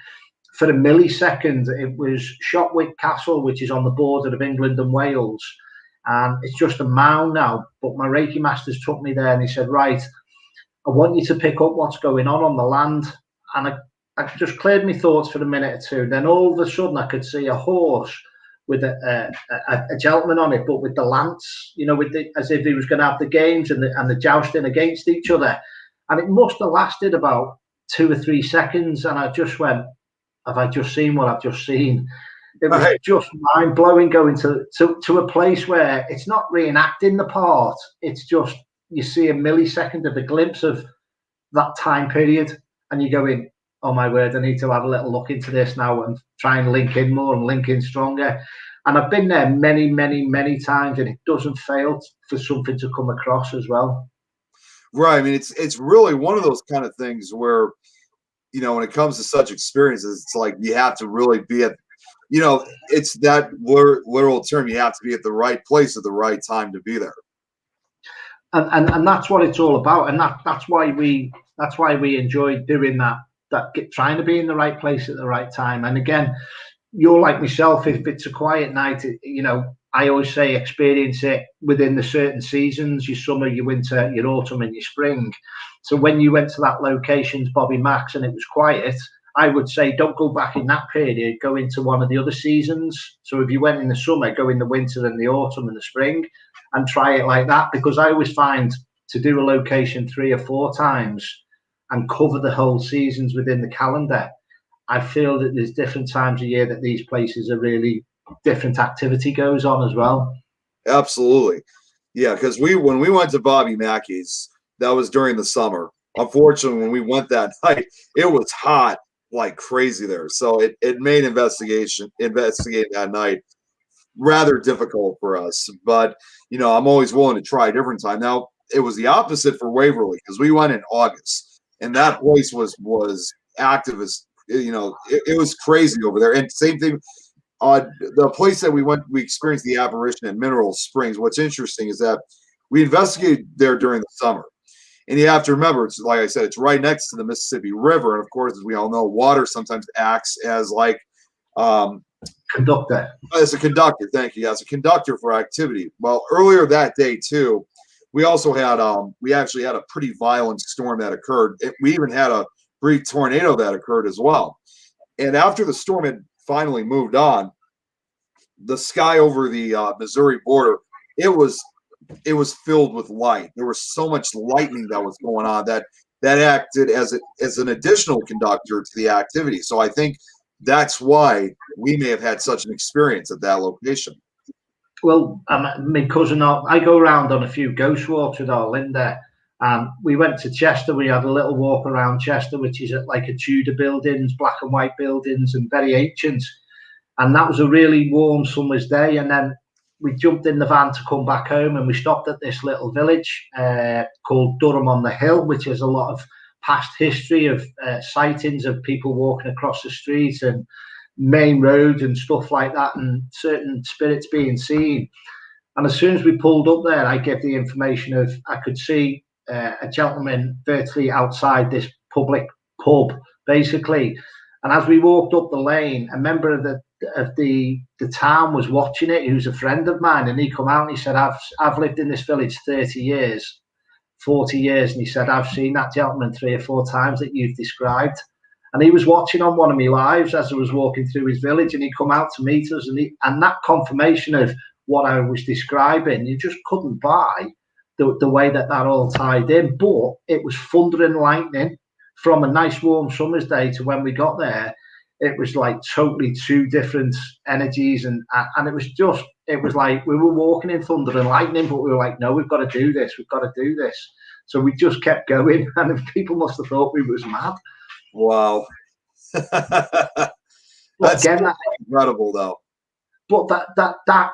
for a millisecond. It was Shotwick Castle, which is on the border of England and Wales. And it's just a mound now. But my Reiki masters took me there and he said, right, I want you to pick up what's going on the land. And I just cleared my thoughts for a minute or two. Then all of a sudden I could see a horse with a gentleman on it, but with the lance, as if he was going to have the games and the jousting against each other. And it must have lasted about 2 or 3 seconds. And I just went, have I just seen what I've just seen? It was just mind blowing going to a place where it's not reenacting the part. It's just, you see a millisecond of a glimpse of that time period and you're going, oh my word, I need to have a little look into this now and try and link in more and link in stronger. And I've been there many, many, many times and it doesn't fail for something to come across as well. Right. I mean, it's really one of those kind of things where, when it comes to such experiences, it's like you have to really be at, it's that literal term. You have to be at the right place at the right time to be there. And that's what it's all about. And that's why we enjoy doing that trying to be in the right place at the right time. And again, you're like myself, if it's a quiet night, I always say experience it within the certain seasons, your summer, your winter, your autumn and your spring. So when you went to that locations, Bobby Max, and it was quiet, I would say don't go back in that period, go into one of the other seasons. So if you went in the summer, go in the winter and the autumn and the spring and try it like that. Because I always find to do a location 3 or 4 times and cover the whole seasons within the calendar, I feel that there's different times of year that these places are really different activity goes on as well. Absolutely. Yeah, because when we went to Bobby Mackey's, that was during the summer. Unfortunately, when we went that night, it was hot like crazy there. So it made investigating that night rather difficult for us. But, I'm always willing to try a different time. Now, it was the opposite for Waverly because we went in August and that place was active as, it was crazy over there. And same thing, the place that we went, we experienced the apparition at Mineral Springs. What's interesting is that we investigated there during the summer. And you have to remember, it's like I said, it's right next to the Mississippi River. And of course, as we all know, water sometimes acts as like conductor. As a conductor, thank you. As a conductor for activity. Well, earlier that day too, we also had we actually had a pretty violent storm that occurred. We even had a brief tornado that occurred as well. And after the storm had finally moved on, the sky over the Missouri border, it was filled with light. There was so much lightning that was going on that that acted as an additional conductor to the activity. So I think that's why we may have had such an experience at that location. Well, my cousin, I go around on a few ghost walks with our Linda. We went to Chester. We had a little walk around Chester, which is like a Tudor buildings, black and white buildings, and very ancient. And that was a really warm summer's day. And then we jumped in the van to come back home, and we stopped at this little village called Durham on the Hill, which has a lot of past history of sightings of people walking across the streets and main roads and stuff like that, and certain spirits being seen. And as soon as we pulled up there, I gave the information of I could see a gentleman virtually outside this public pub, basically. And as we walked up the lane, a member of the town was watching it, who's a friend of mine, and he come out and he said, I've lived in this village 30 years, 40 years, and he said, I've seen that gentleman 3 or 4 times that you've described. And he was watching on one of my lives as I was walking through his village, and he come out to meet us, and that confirmation of what I was describing, you just couldn't buy the way that all tied in. But it was thunder and lightning from a nice warm summer's day to when we got there. It was like totally 2 different energies, and it was like we were walking in thunder and lightning, but we were like, no, we've got to do this, So we just kept going, and people must have thought we was mad. Wow. That's again, incredible though. But that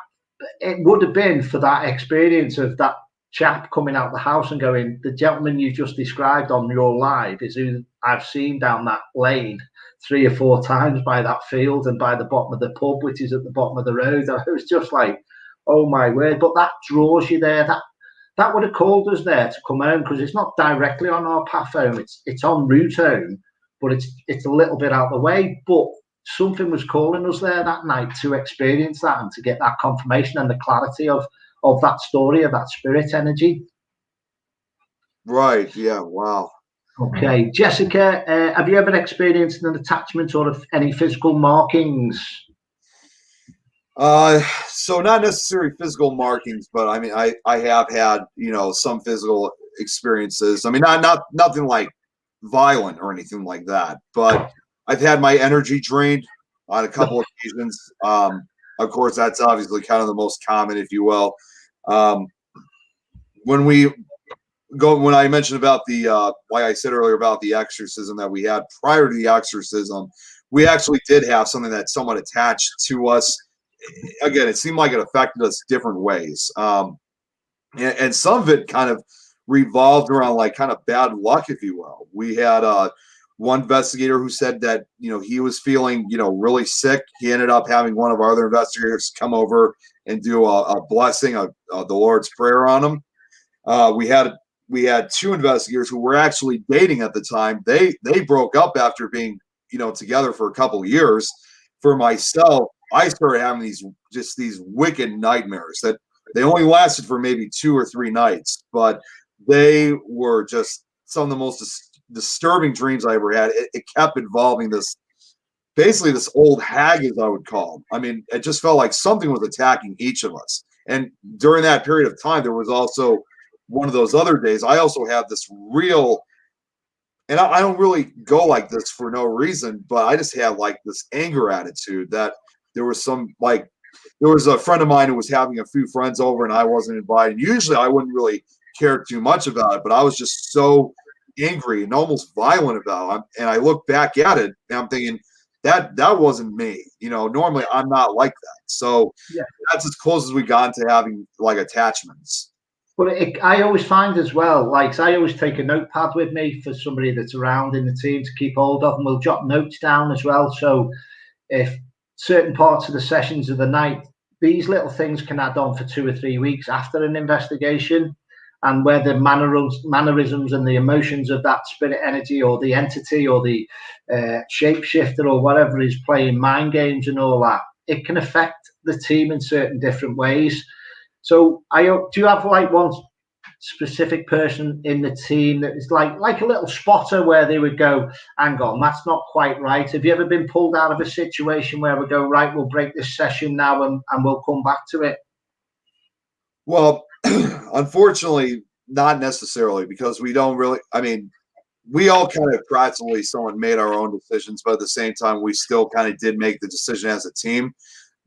it would have been for that experience of that chap coming out the house and going, the gentleman you just described on your live is who I've seen down that lane 3 or 4 times by that field and by the bottom of the pub, which is at the bottom of the road. And it was just like, oh my word. But that draws you there. That would have called us there to come home, because it's not directly on our path home. It's en route home, but it's a little bit out of the way. But something was calling us there that night to experience that and to get that confirmation and the clarity of that story, of that spirit energy. Right. Yeah. Wow. Okay. Jessica, have you ever experienced an attachment or any physical markings? So not necessarily physical markings, but I mean, I have had, some physical experiences. I mean, not nothing like violent or anything like that, but I've had my energy drained on a couple occasions. Of course, that's obviously kind of the most common, if you will. When I mentioned about the, like I said earlier about the exorcism that we had prior to the exorcism, we actually did have something that somewhat attached to us. Again, it seemed like it affected us different ways. And some of it kind of revolved around like kind of bad luck, if you will. We had one investigator who said that, he was feeling, really sick. He ended up having one of our other investigators come over and do a blessing of the Lord's Prayer on him. We had 2 investigators who were actually dating at the time. They broke up after being, together for a couple of years. For myself, I started having these wicked nightmares that they only lasted for maybe 2 or 3 nights, but they were just some of the most disturbing dreams I ever had. It kept involving basically this old hag, as I would call him. I mean, it just felt like something was attacking each of us. And during that period of time, there was also one of those other days. I also had this real, and I don't really go like this for no reason, but I just had like this anger attitude that there was a friend of mine who was having a few friends over and I wasn't invited. Usually I wouldn't really care too much about it, but I was just so angry and almost violent about it. And I look back at it and I'm thinking that wasn't me. Normally I'm not like that. So yeah, that's as close as we got to having like attachments. But I always find as well, like I always take a notepad with me for somebody that's around in the team to keep hold of, and we'll jot notes down as well. So if certain parts of the sessions of the night, these little things can add on for 2 or 3 weeks after an investigation, and where the mannerisms and the emotions of that spirit energy or the entity or the shapeshifter or whatever is playing mind games and all that, it can affect the team in certain different ways. So do you have like one specific person in the team that is like a little spotter where they would go, hang on, that's not quite right? Have you ever been pulled out of a situation where we go, right, we'll break this session now and we'll come back to it? Well, unfortunately, not necessarily, because we don't really, I mean, we all kind of practically somewhat made our own decisions, but at the same time, we still kind of did make the decision as a team.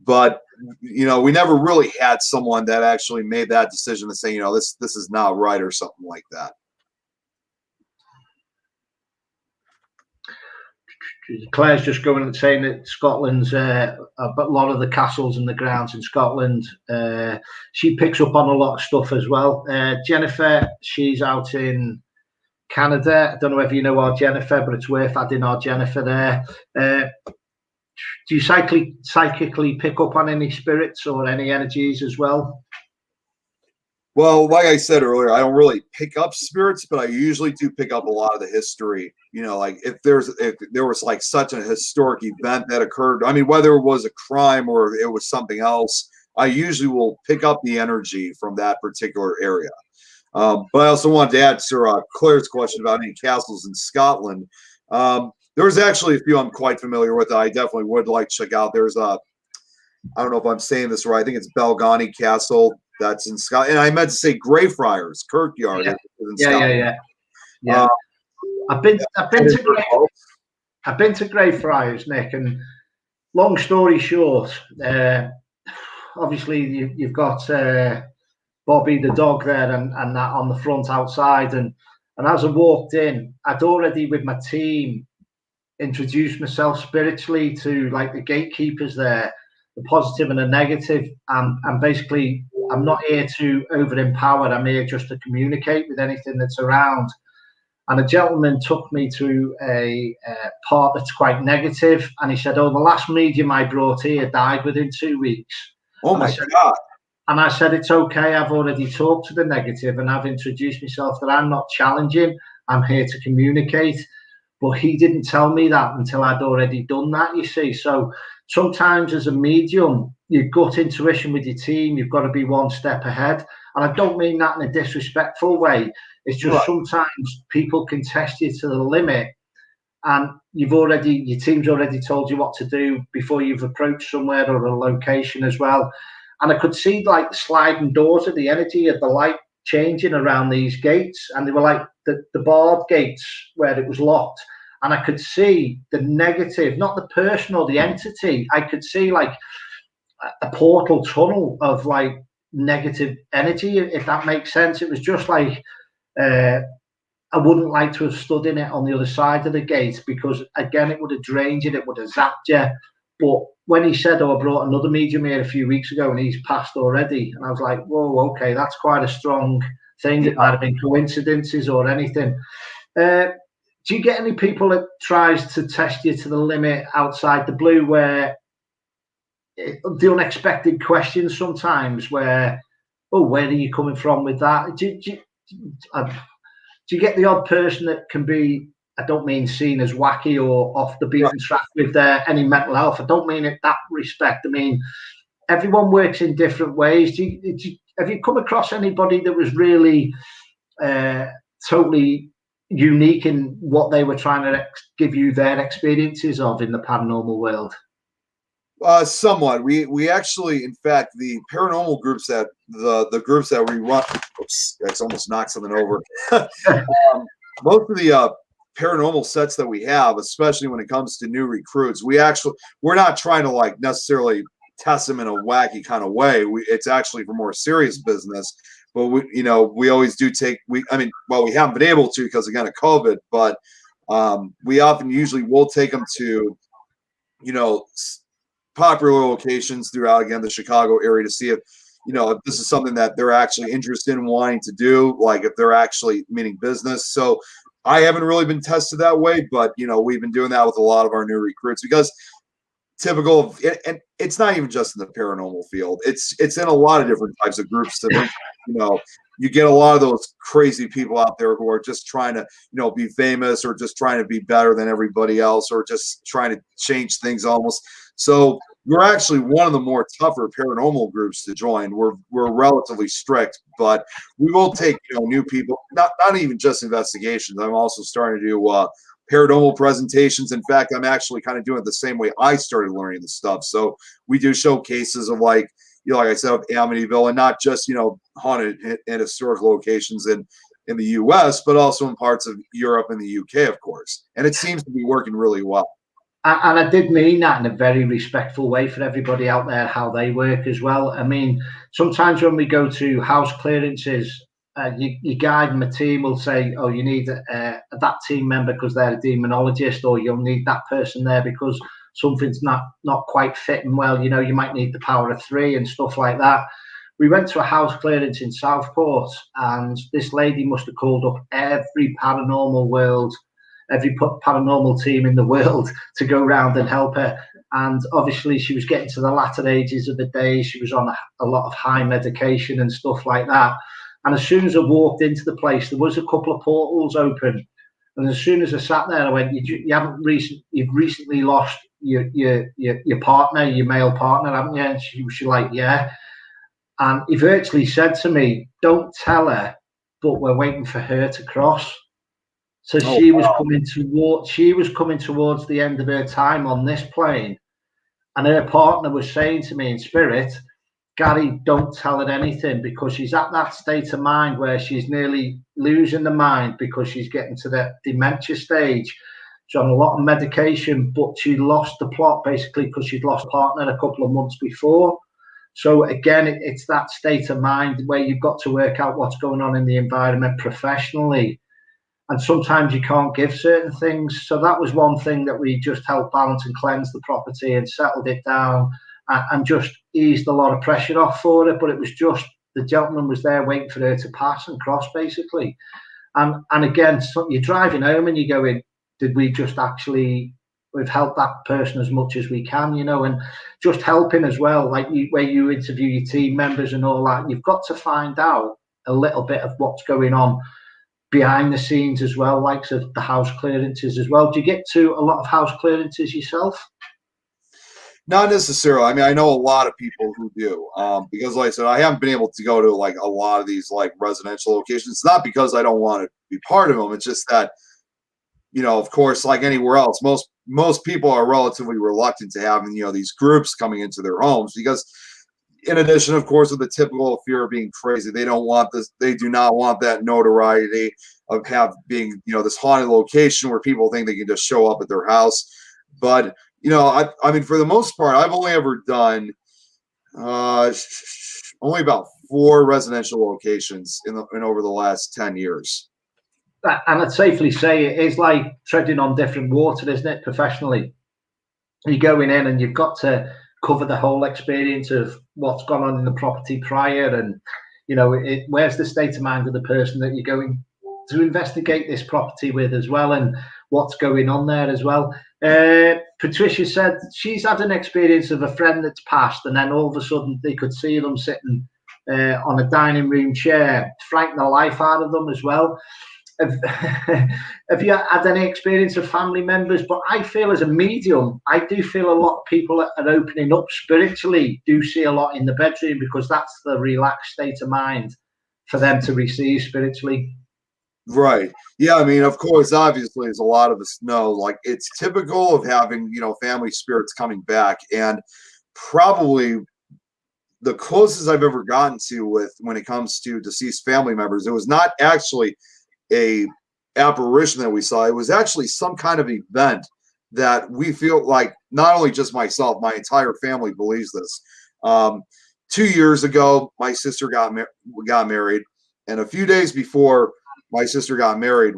But we never really had someone that actually made that decision to say, this is not right or something like that. Claire's just going and saying that Scotland's a lot of the castles and the grounds in Scotland. She picks up on a lot of stuff as well. Jennifer, she's out in Canada. I don't know whether you know our Jennifer, but it's worth adding our Jennifer there. Do you psychically pick up on any spirits or any energies as well? Well, like I said earlier, I don't really pick up spirits, but I usually do pick up a lot of the history. Like if there was like such a historic event that occurred, I mean, whether it was a crime or it was something else, I usually will pick up the energy from that particular area. But I also wanted to add to Claire's question about any castles in Scotland. There's actually a few I'm quite familiar with that I definitely would like to check out. There's I don't know if I'm saying this right. I think it's Balgownie Castle. That's in Scotland. And I meant to say Greyfriars Kirkyard. Yeah. I've been to Greyfriars, Nick, and long story short, obviously you've got Bobby the dog there and that on the front outside, and as I walked in, I'd already with my team introduced myself spiritually to like the gatekeepers there, the positive and the negative, and basically I'm not here to over empower, I'm here just to communicate with anything that's around. And a gentleman took me to a part that's quite negative, and he said, the last medium I brought here died within 2 weeks. Oh my God. And I said, it's okay, I've already talked to the negative and I've introduced myself that I'm not challenging, I'm here to communicate. But he didn't tell me that until I'd already done that, you see. So sometimes as a medium, your gut intuition with your team, you've got to be one step ahead. And I don't mean that in a disrespectful way. It's just sometimes people can test you to the limit, and your team's already told you what to do before you've approached somewhere or a location as well. And I could see like the sliding doors of the energy of the light changing around these gates, and they were like the barred gates where it was locked. And I could see the negative, not the person or the entity. I could see like a portal tunnel of like negative energy, if that makes sense. It was just like I wouldn't like to have stood in it on the other side of the gate, because again, it would have drained you, it would have zapped you. But when he said, I brought another medium here a few weeks ago and he's passed already, and I was like, whoa, okay, that's quite a strong thing. It might have been coincidences or anything. Do you get any people that tries to test you to the limit outside the blue, where the unexpected questions sometimes, where, where are you coming from with that? Do you get the odd person that can be, I don't mean seen as wacky or off the beaten track with any mental health. I don't mean it that respect. I mean, everyone works in different ways. Have you come across anybody that was really totally unique in what they were trying to give you their experiences of in the paranormal world? Somewhat. We actually, in fact, the paranormal groups that the groups that we run. Oops, that's almost knocked something over. Most of the paranormal sets that we have, especially when it comes to new recruits, we're not trying to like necessarily test them in a wacky kind of way. It's actually for more serious business. But we always do we haven't been able to because again of COVID, but we usually will take them to, popular locations throughout, again, the Chicago area to see if this is something that they're actually interested in wanting to do, like if they're actually meaning business. So I haven't really been tested that way, but we've been doing that with a lot of our new recruits, because typical of it, and it's not even just in the paranormal field. It's in a lot of different types of groups. You get a lot of those crazy people out there who are just trying to, be famous, or just trying to be better than everybody else, or just trying to change things almost. So we're actually one of the more tougher paranormal groups to join. We're relatively strict, but we will take new people. Not even just investigations. I'm also starting to do paranormal presentations. In fact, I'm actually kind of doing it the same way I started learning the stuff. So we do showcases of like I said, of Amityville, and not just haunted and historic locations. And in the US, but also in parts of Europe and the UK, of course. And it seems to be working really well. And I did mean that in a very respectful way for everybody out there, how they work as well. I mean, sometimes when we go to house clearances, your guide and the team will say, oh, you need that team member because they're a demonologist, or you'll need that person there because something's not quite fitting well. You know, you might need the power of 3 and stuff like that. We went to a house clearance in Southport, and this lady must have called up every paranormal team in the world to go round and help her. And obviously she was getting to the latter ages of the day. She was on a lot of high medication and stuff like that. And as soon as I walked into the place, there was a couple of portals open. And as soon as I sat there, I went, you've recently lost your partner, your male partner, haven't you? And she was like, yeah. And he virtually said to me, don't tell her, but we're waiting for her to cross. So she was coming towards the end of her time on this plane, and her partner was saying to me in spirit, Gary, don't tell her anything, because she's at that state of mind where she's nearly losing the mind because she's getting to the dementia stage. She's on a lot of medication, but she lost the plot basically because she'd lost a partner a couple of months before. So again, it's that state of mind where you've got to work out what's going on in the environment professionally. And sometimes you can't give certain things. So that was one thing that we just helped balance and cleanse the property and settled it down and just eased a lot of pressure off for it. But it was just the gentleman was there waiting for her to pass and cross, basically. And again, so you're driving home and you're going, did we just actually, we've helped that person as much as we can, you know, and just helping as well, like where you interview your team members and all that. You've got to find out a little bit of what's going on behind the scenes as well, like the house clearances as well. Do you get to a lot of house clearances yourself? Not necessarily. I mean, I know a lot of people who do, because like I said, I haven't been able to go to like a lot of these like residential locations. It's not because I don't want to be part of them. It's just that, you know, of course, like anywhere else, most people are relatively reluctant to having, you know, these groups coming into their homes because, in addition, of course, with the typical fear of being crazy, they don't want this. They do not want that notoriety of being, you know, this haunted location where people think they can just show up at their house. But, you know, I mean, for the most part, I've only ever done only about 4 residential locations in over the last 10 years. And I'd safely say it is like treading on different water, isn't it, professionally? You're going in and you've got to cover the whole experience of what's gone on in the property prior, and you know, where's the state of mind of the person that you're going to investigate this property with as well, and what's going on there as well. Patricia said she's had an experience of a friend that's passed, and then all of a sudden they could see them sitting on a dining room chair, frighten the life out of them as well. Have you had any experience of family members? But I feel as a medium, I do feel a lot of people that are opening up spiritually do see a lot in the bedroom, because that's the relaxed state of mind for them to receive spiritually. Right. Yeah. I mean, of course, obviously, as a lot of us know, like it's typical of having, you know, family spirits coming back. And probably the closest I've ever gotten to with when it comes to deceased family members, it was not actually a apparition that we saw. It was actually some kind of event that we feel like not only just myself, my entire family believes this. 2 years ago, my sister got married, and a few days before my sister got married,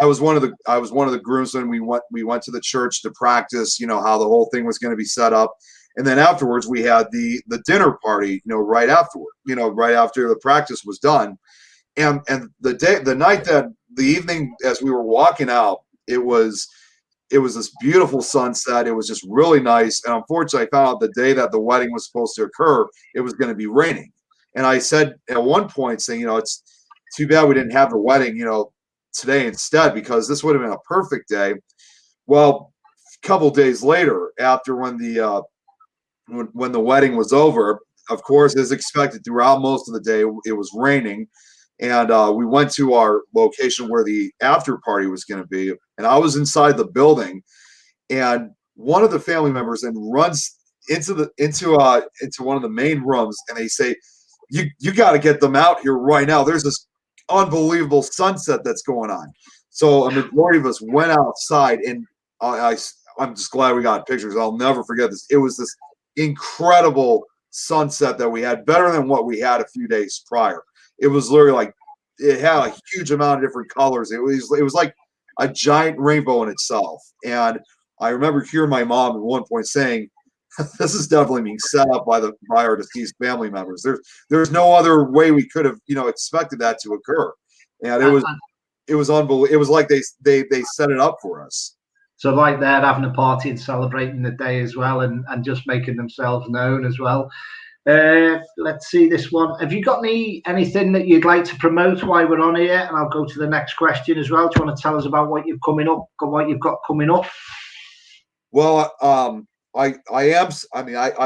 I was one of the groomsmen. We went to the church to practice, you know, how the whole thing was going to be set up. And then afterwards we had the dinner party, you know, right after the practice was done. And the evening as we were walking out, it was this beautiful sunset. It was just really nice. And unfortunately, I found out the day that the wedding was supposed to occur, it was going to be raining. And I said at one point, saying, you know, it's too bad we didn't have the wedding, you know, today instead, because this would have been a perfect day. Well, a couple days later, after when the wedding was over, of course, as expected, throughout most of the day, it was raining. And we went to our location where the after party was going to be. And I was inside the building, and one of the family members then runs into one of the main rooms, and they say, "You got to get them out here right now. There's this unbelievable sunset that's going on. So a majority of us went outside, and I'm just glad we got pictures. I'll never forget this. It was this incredible sunset that we had, better than what we had a few days prior. It was literally like, it had a huge amount of different colors. It was like a giant rainbow in itself. And I remember hearing my mom at one point saying, "This is definitely being set up by our deceased family members. There's no other way we could have, expected that to occur." And it was unbelievable. It was like they set it up for us. So like they're having a party and celebrating the day as well, and just making themselves known as well. Let's see this one. Have you got anything that you'd like to promote while we're on here? And I'll go to the next question as well. Do you want to tell us about what you've got coming up? Well, I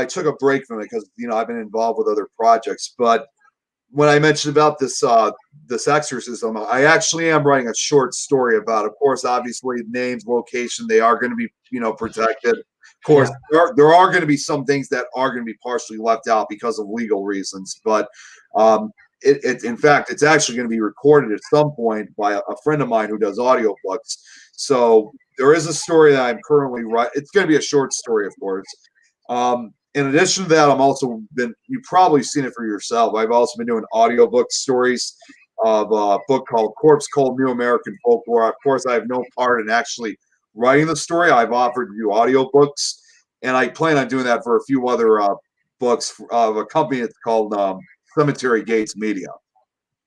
took a break from it because I've been involved with other projects. But when I mentioned about this exorcism, I actually am writing a short story about it. Of course, obviously, names, location, they are going to be protected. Of course, there are going to be some things that are going to be partially left out because of legal reasons. But in fact, it's actually going to be recorded at some point by a friend of mine who does audiobooks. So there is a story that I'm currently writing. It's going to be a short story, of course. In addition to that, you've probably seen it for yourself. I've also been doing audiobook stories of a book called Corpse Cold New American Folklore. Of course, I have no part in actually writing the story. I've offered to do audiobooks, and I plan on doing that for a few other books of a company that's called Cemetery Gates Media.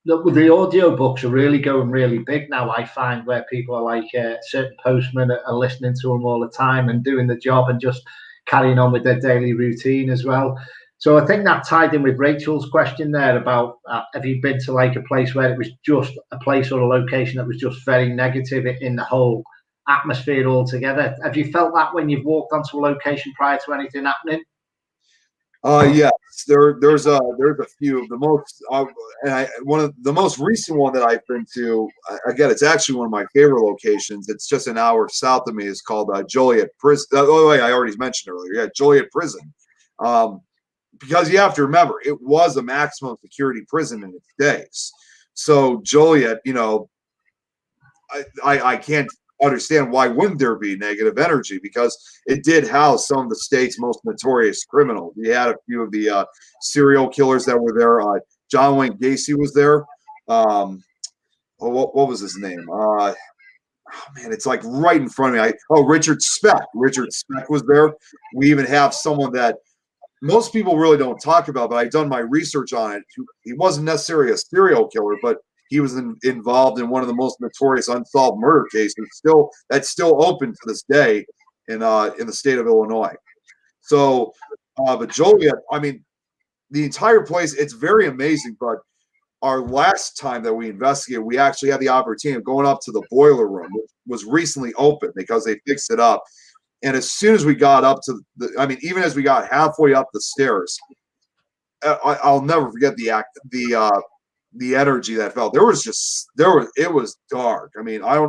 The audiobooks are really going really big now, I find, where people are like certain postmen are listening to them all the time and doing the job and just carrying on with their daily routine as well. So I think that tied in with Rachel's question there about have you been to like a place where it was just a place or a location that was just very negative in the whole atmosphere altogether? Have you felt that when you've walked onto a location prior to anything happening? Yes, there's a few of the most, one of the most recent one that I've been to. Again, it's actually one of my favorite locations. It's just an hour south of me. It's called Joliet Prison. I already mentioned earlier. Yeah, Joliet Prison. Because you have to remember, it was a maximum security prison in its days. So Joliet, I can't understand why wouldn't there be negative energy, because it did house some of the state's most notorious criminals. We had a few of the serial killers that were there. John Wayne Gacy was there. What was his name? Man, it's like right in front of me. Richard Speck. Richard Speck was there. We even have someone that most people really don't talk about, but I've done my research on it. He wasn't necessarily a serial killer, but he was involved in one of the most notorious unsolved murder cases, that's still open to this day in the state of Illinois. So, but Joliet, I mean, the entire place, it's very amazing. But our last time that we investigated, we actually had the opportunity of going up to the boiler room, which was recently open because they fixed it up. And as soon as we got up to even as we got halfway up the stairs, I'll never forget the energy that felt. It was dark. I mean, I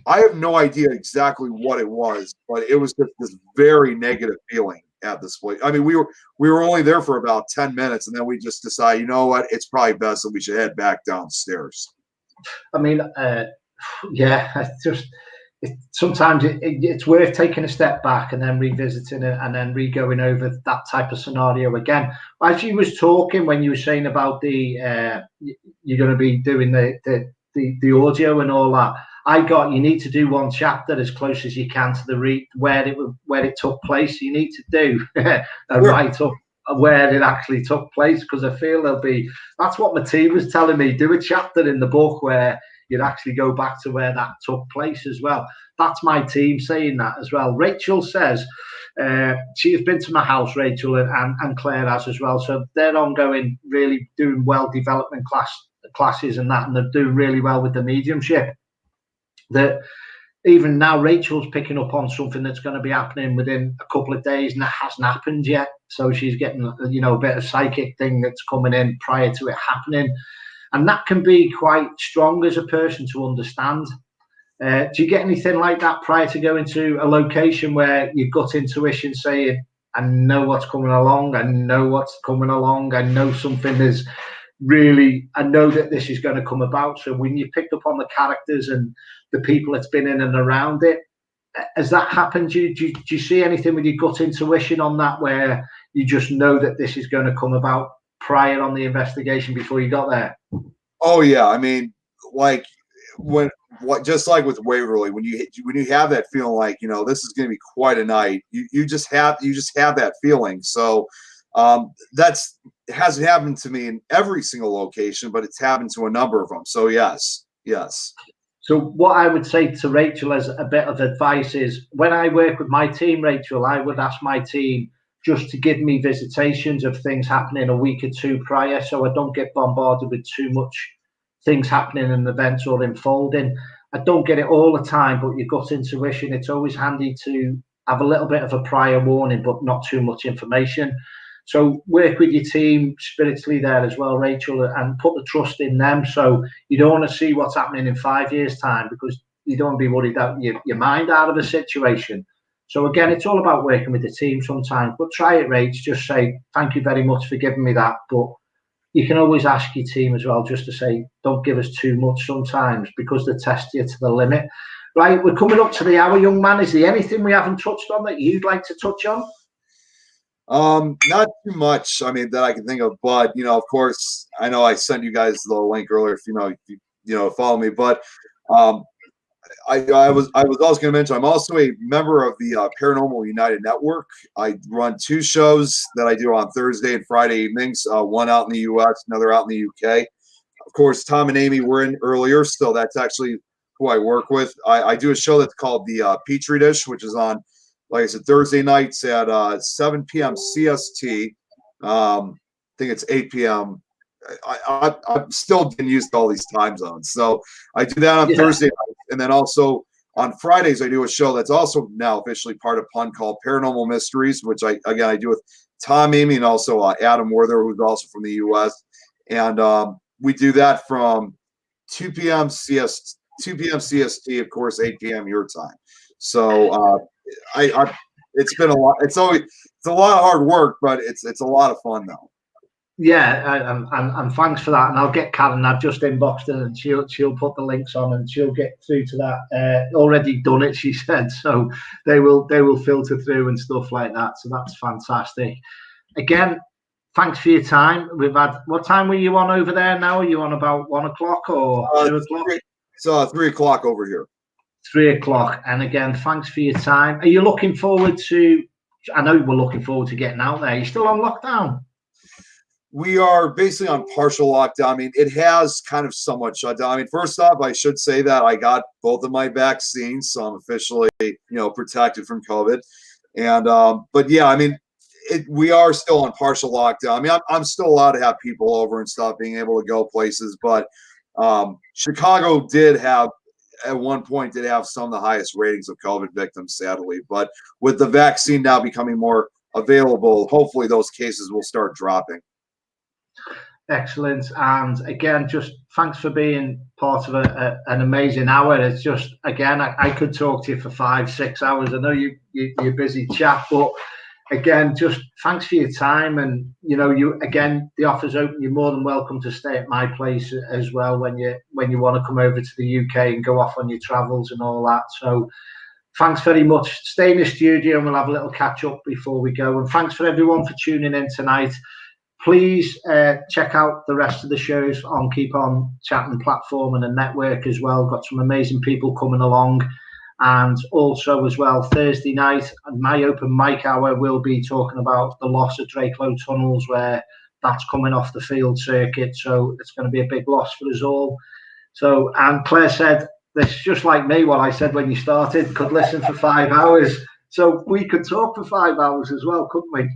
have no idea exactly what it was, but it was just this very negative feeling at this place. I mean, we were only there for about 10 minutes, and then we just decided, you know what, it's probably best that we should head back downstairs. I mean, sometimes it's worth taking a step back and then revisiting it and then re-going over that type of scenario again. As you was talking, when you were saying about you're going to be doing the audio and all that, you need to do one chapter as close as you can to where it took place. You need to do a write-up where it actually took place, because I feel that's what my team was telling me. Do a chapter in the book where you'd actually go back to where that took place as well. That's my team saying that as well. Rachel says she has been to my house, Rachel, and Claire has as well. So they're ongoing, really doing well, development classes and that, and they're doing really well with the mediumship. That even now, Rachel's picking up on something that's going to be happening within a couple of days, and that hasn't happened yet. So she's getting, a bit of psychic thing that's coming in prior to it happening. And that can be quite strong as a person to understand. Do you get anything like that prior to going to a location where you've got intuition saying, I know what's coming along, I know what's coming along, I know something is really, I know that this is going to come about. So when you picked up on the characters and the people that's been in and around it, has that happened? Do you see anything with your gut intuition on that, where you just know that this is going to come about prior on the investigation before you got there? Oh yeah, I mean, like just like with Waverly, when you have that feeling like, you know, this is going to be quite a night, you just have that feeling. So that's it hasn't happened to me in every single location, but it's happened to a number of them. So yes. So what I would say to Rachel as a bit of advice is, when I work with my team, Rachel, I would ask my team just to give me visitations of things happening a week or two prior, so I don't get bombarded with too much things happening and events or unfolding. I don't get it all the time, but your gut intuition, it's always handy to have a little bit of a prior warning, but not too much information. So work with your team spiritually there as well, Rachel, and put the trust in them. So you don't want to see what's happening in 5 years' time, because you don't want to be worried out your mind out of a situation. So again, it's all about working with the team sometimes. But try it, Rach. Just say, thank you very much for giving me that. But you can always ask your team as well, just to say, don't give us too much sometimes, because they test you to the limit. Right, we're coming up to the hour, young man. Is there anything we haven't touched on that you'd like to touch on? Not too much, I mean, that I can think of, but you know, of course, I know I sent you guys the link earlier if you know follow me, but I was also going to mention I'm also a member of the Paranormal United Network. I run 2 shows that I do on Thursday and Friday evenings, one out in the US, another out in the UK. Of course, Tom and Amy were in earlier, so that's actually who I work with. I do a show that's called the Petri Dish, which is on, like I said, Thursday nights at 7 p.m. CST. I think it's 8 p.m. I'm still getting used to all these time zones. So I do that on Thursday nights. And then also on Fridays, I do a show that's also now officially part of Pun called Paranormal Mysteries, which I do with Tom, Amy, and also Adam Werther, who's also from the U.S. And we do that from 2 p.m. CST, of course, 8 p.m. your time. So it's been a lot. It's a lot of hard work, but it's a lot of fun though. Yeah, and thanks for that. And I'll get Karen. I've just inboxed her, and she'll put the links on, and she'll get through to that. Already done it, she said. So they will filter through and stuff like that. So that's fantastic. Again, thanks for your time. We've had, what time were you on over there now? Are you on about 1 o'clock or 2 o'clock? It's 3 o'clock over here. 3 o'clock. And again, thanks for your time. Are you looking forward to? I know we're looking forward to getting out there. You're still on lockdown. We are basically on partial lockdown. I mean, it has kind of somewhat shut down. I mean, first off, I should say that I got both of my vaccines, so I'm officially, protected from COVID. And but yeah, I mean, we are still on partial lockdown. I mean, I'm still allowed to have people over and stuff, being able to go places. But Chicago at one point did have some of the highest ratings of COVID victims, sadly. But with the vaccine now becoming more available, hopefully those cases will start dropping. Excellent. And again, just thanks for being part of an amazing hour. It's just, again, I could talk to you for 5-6 hours. I know you're a busy chap, but again, just thanks for your time. And the offer's open. You're more than welcome to stay at my place as well when you want to come over to the UK and go off on your travels and all that. So thanks very much. Stay in the studio and we'll have a little catch up before we go. And thanks for everyone for tuning in tonight. Please check out the rest of the shows on Keep On Chatting platform and the network as well. Got some amazing people coming along. And also as well, Thursday night, my open mic hour will be talking about the loss of Drakelow Tunnels, where that's coming off the field circuit. So it's going to be a big loss for us all. So, and Claire said, this just like me, what I said when you started, could listen for 5 hours. So we could talk for 5 hours as well, couldn't we?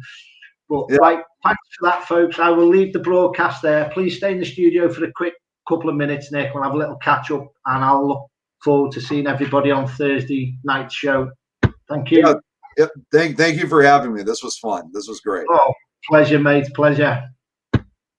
But yeah. Right, thanks for that, folks. I will leave the broadcast there. Please stay in the studio for a quick couple of minutes, Nick. We'll have a little catch up, and I'll look forward to seeing everybody on Thursday night's show. Thank you. Yeah. Thank you for having me. This was fun. This was great. Oh, pleasure, mate. Pleasure.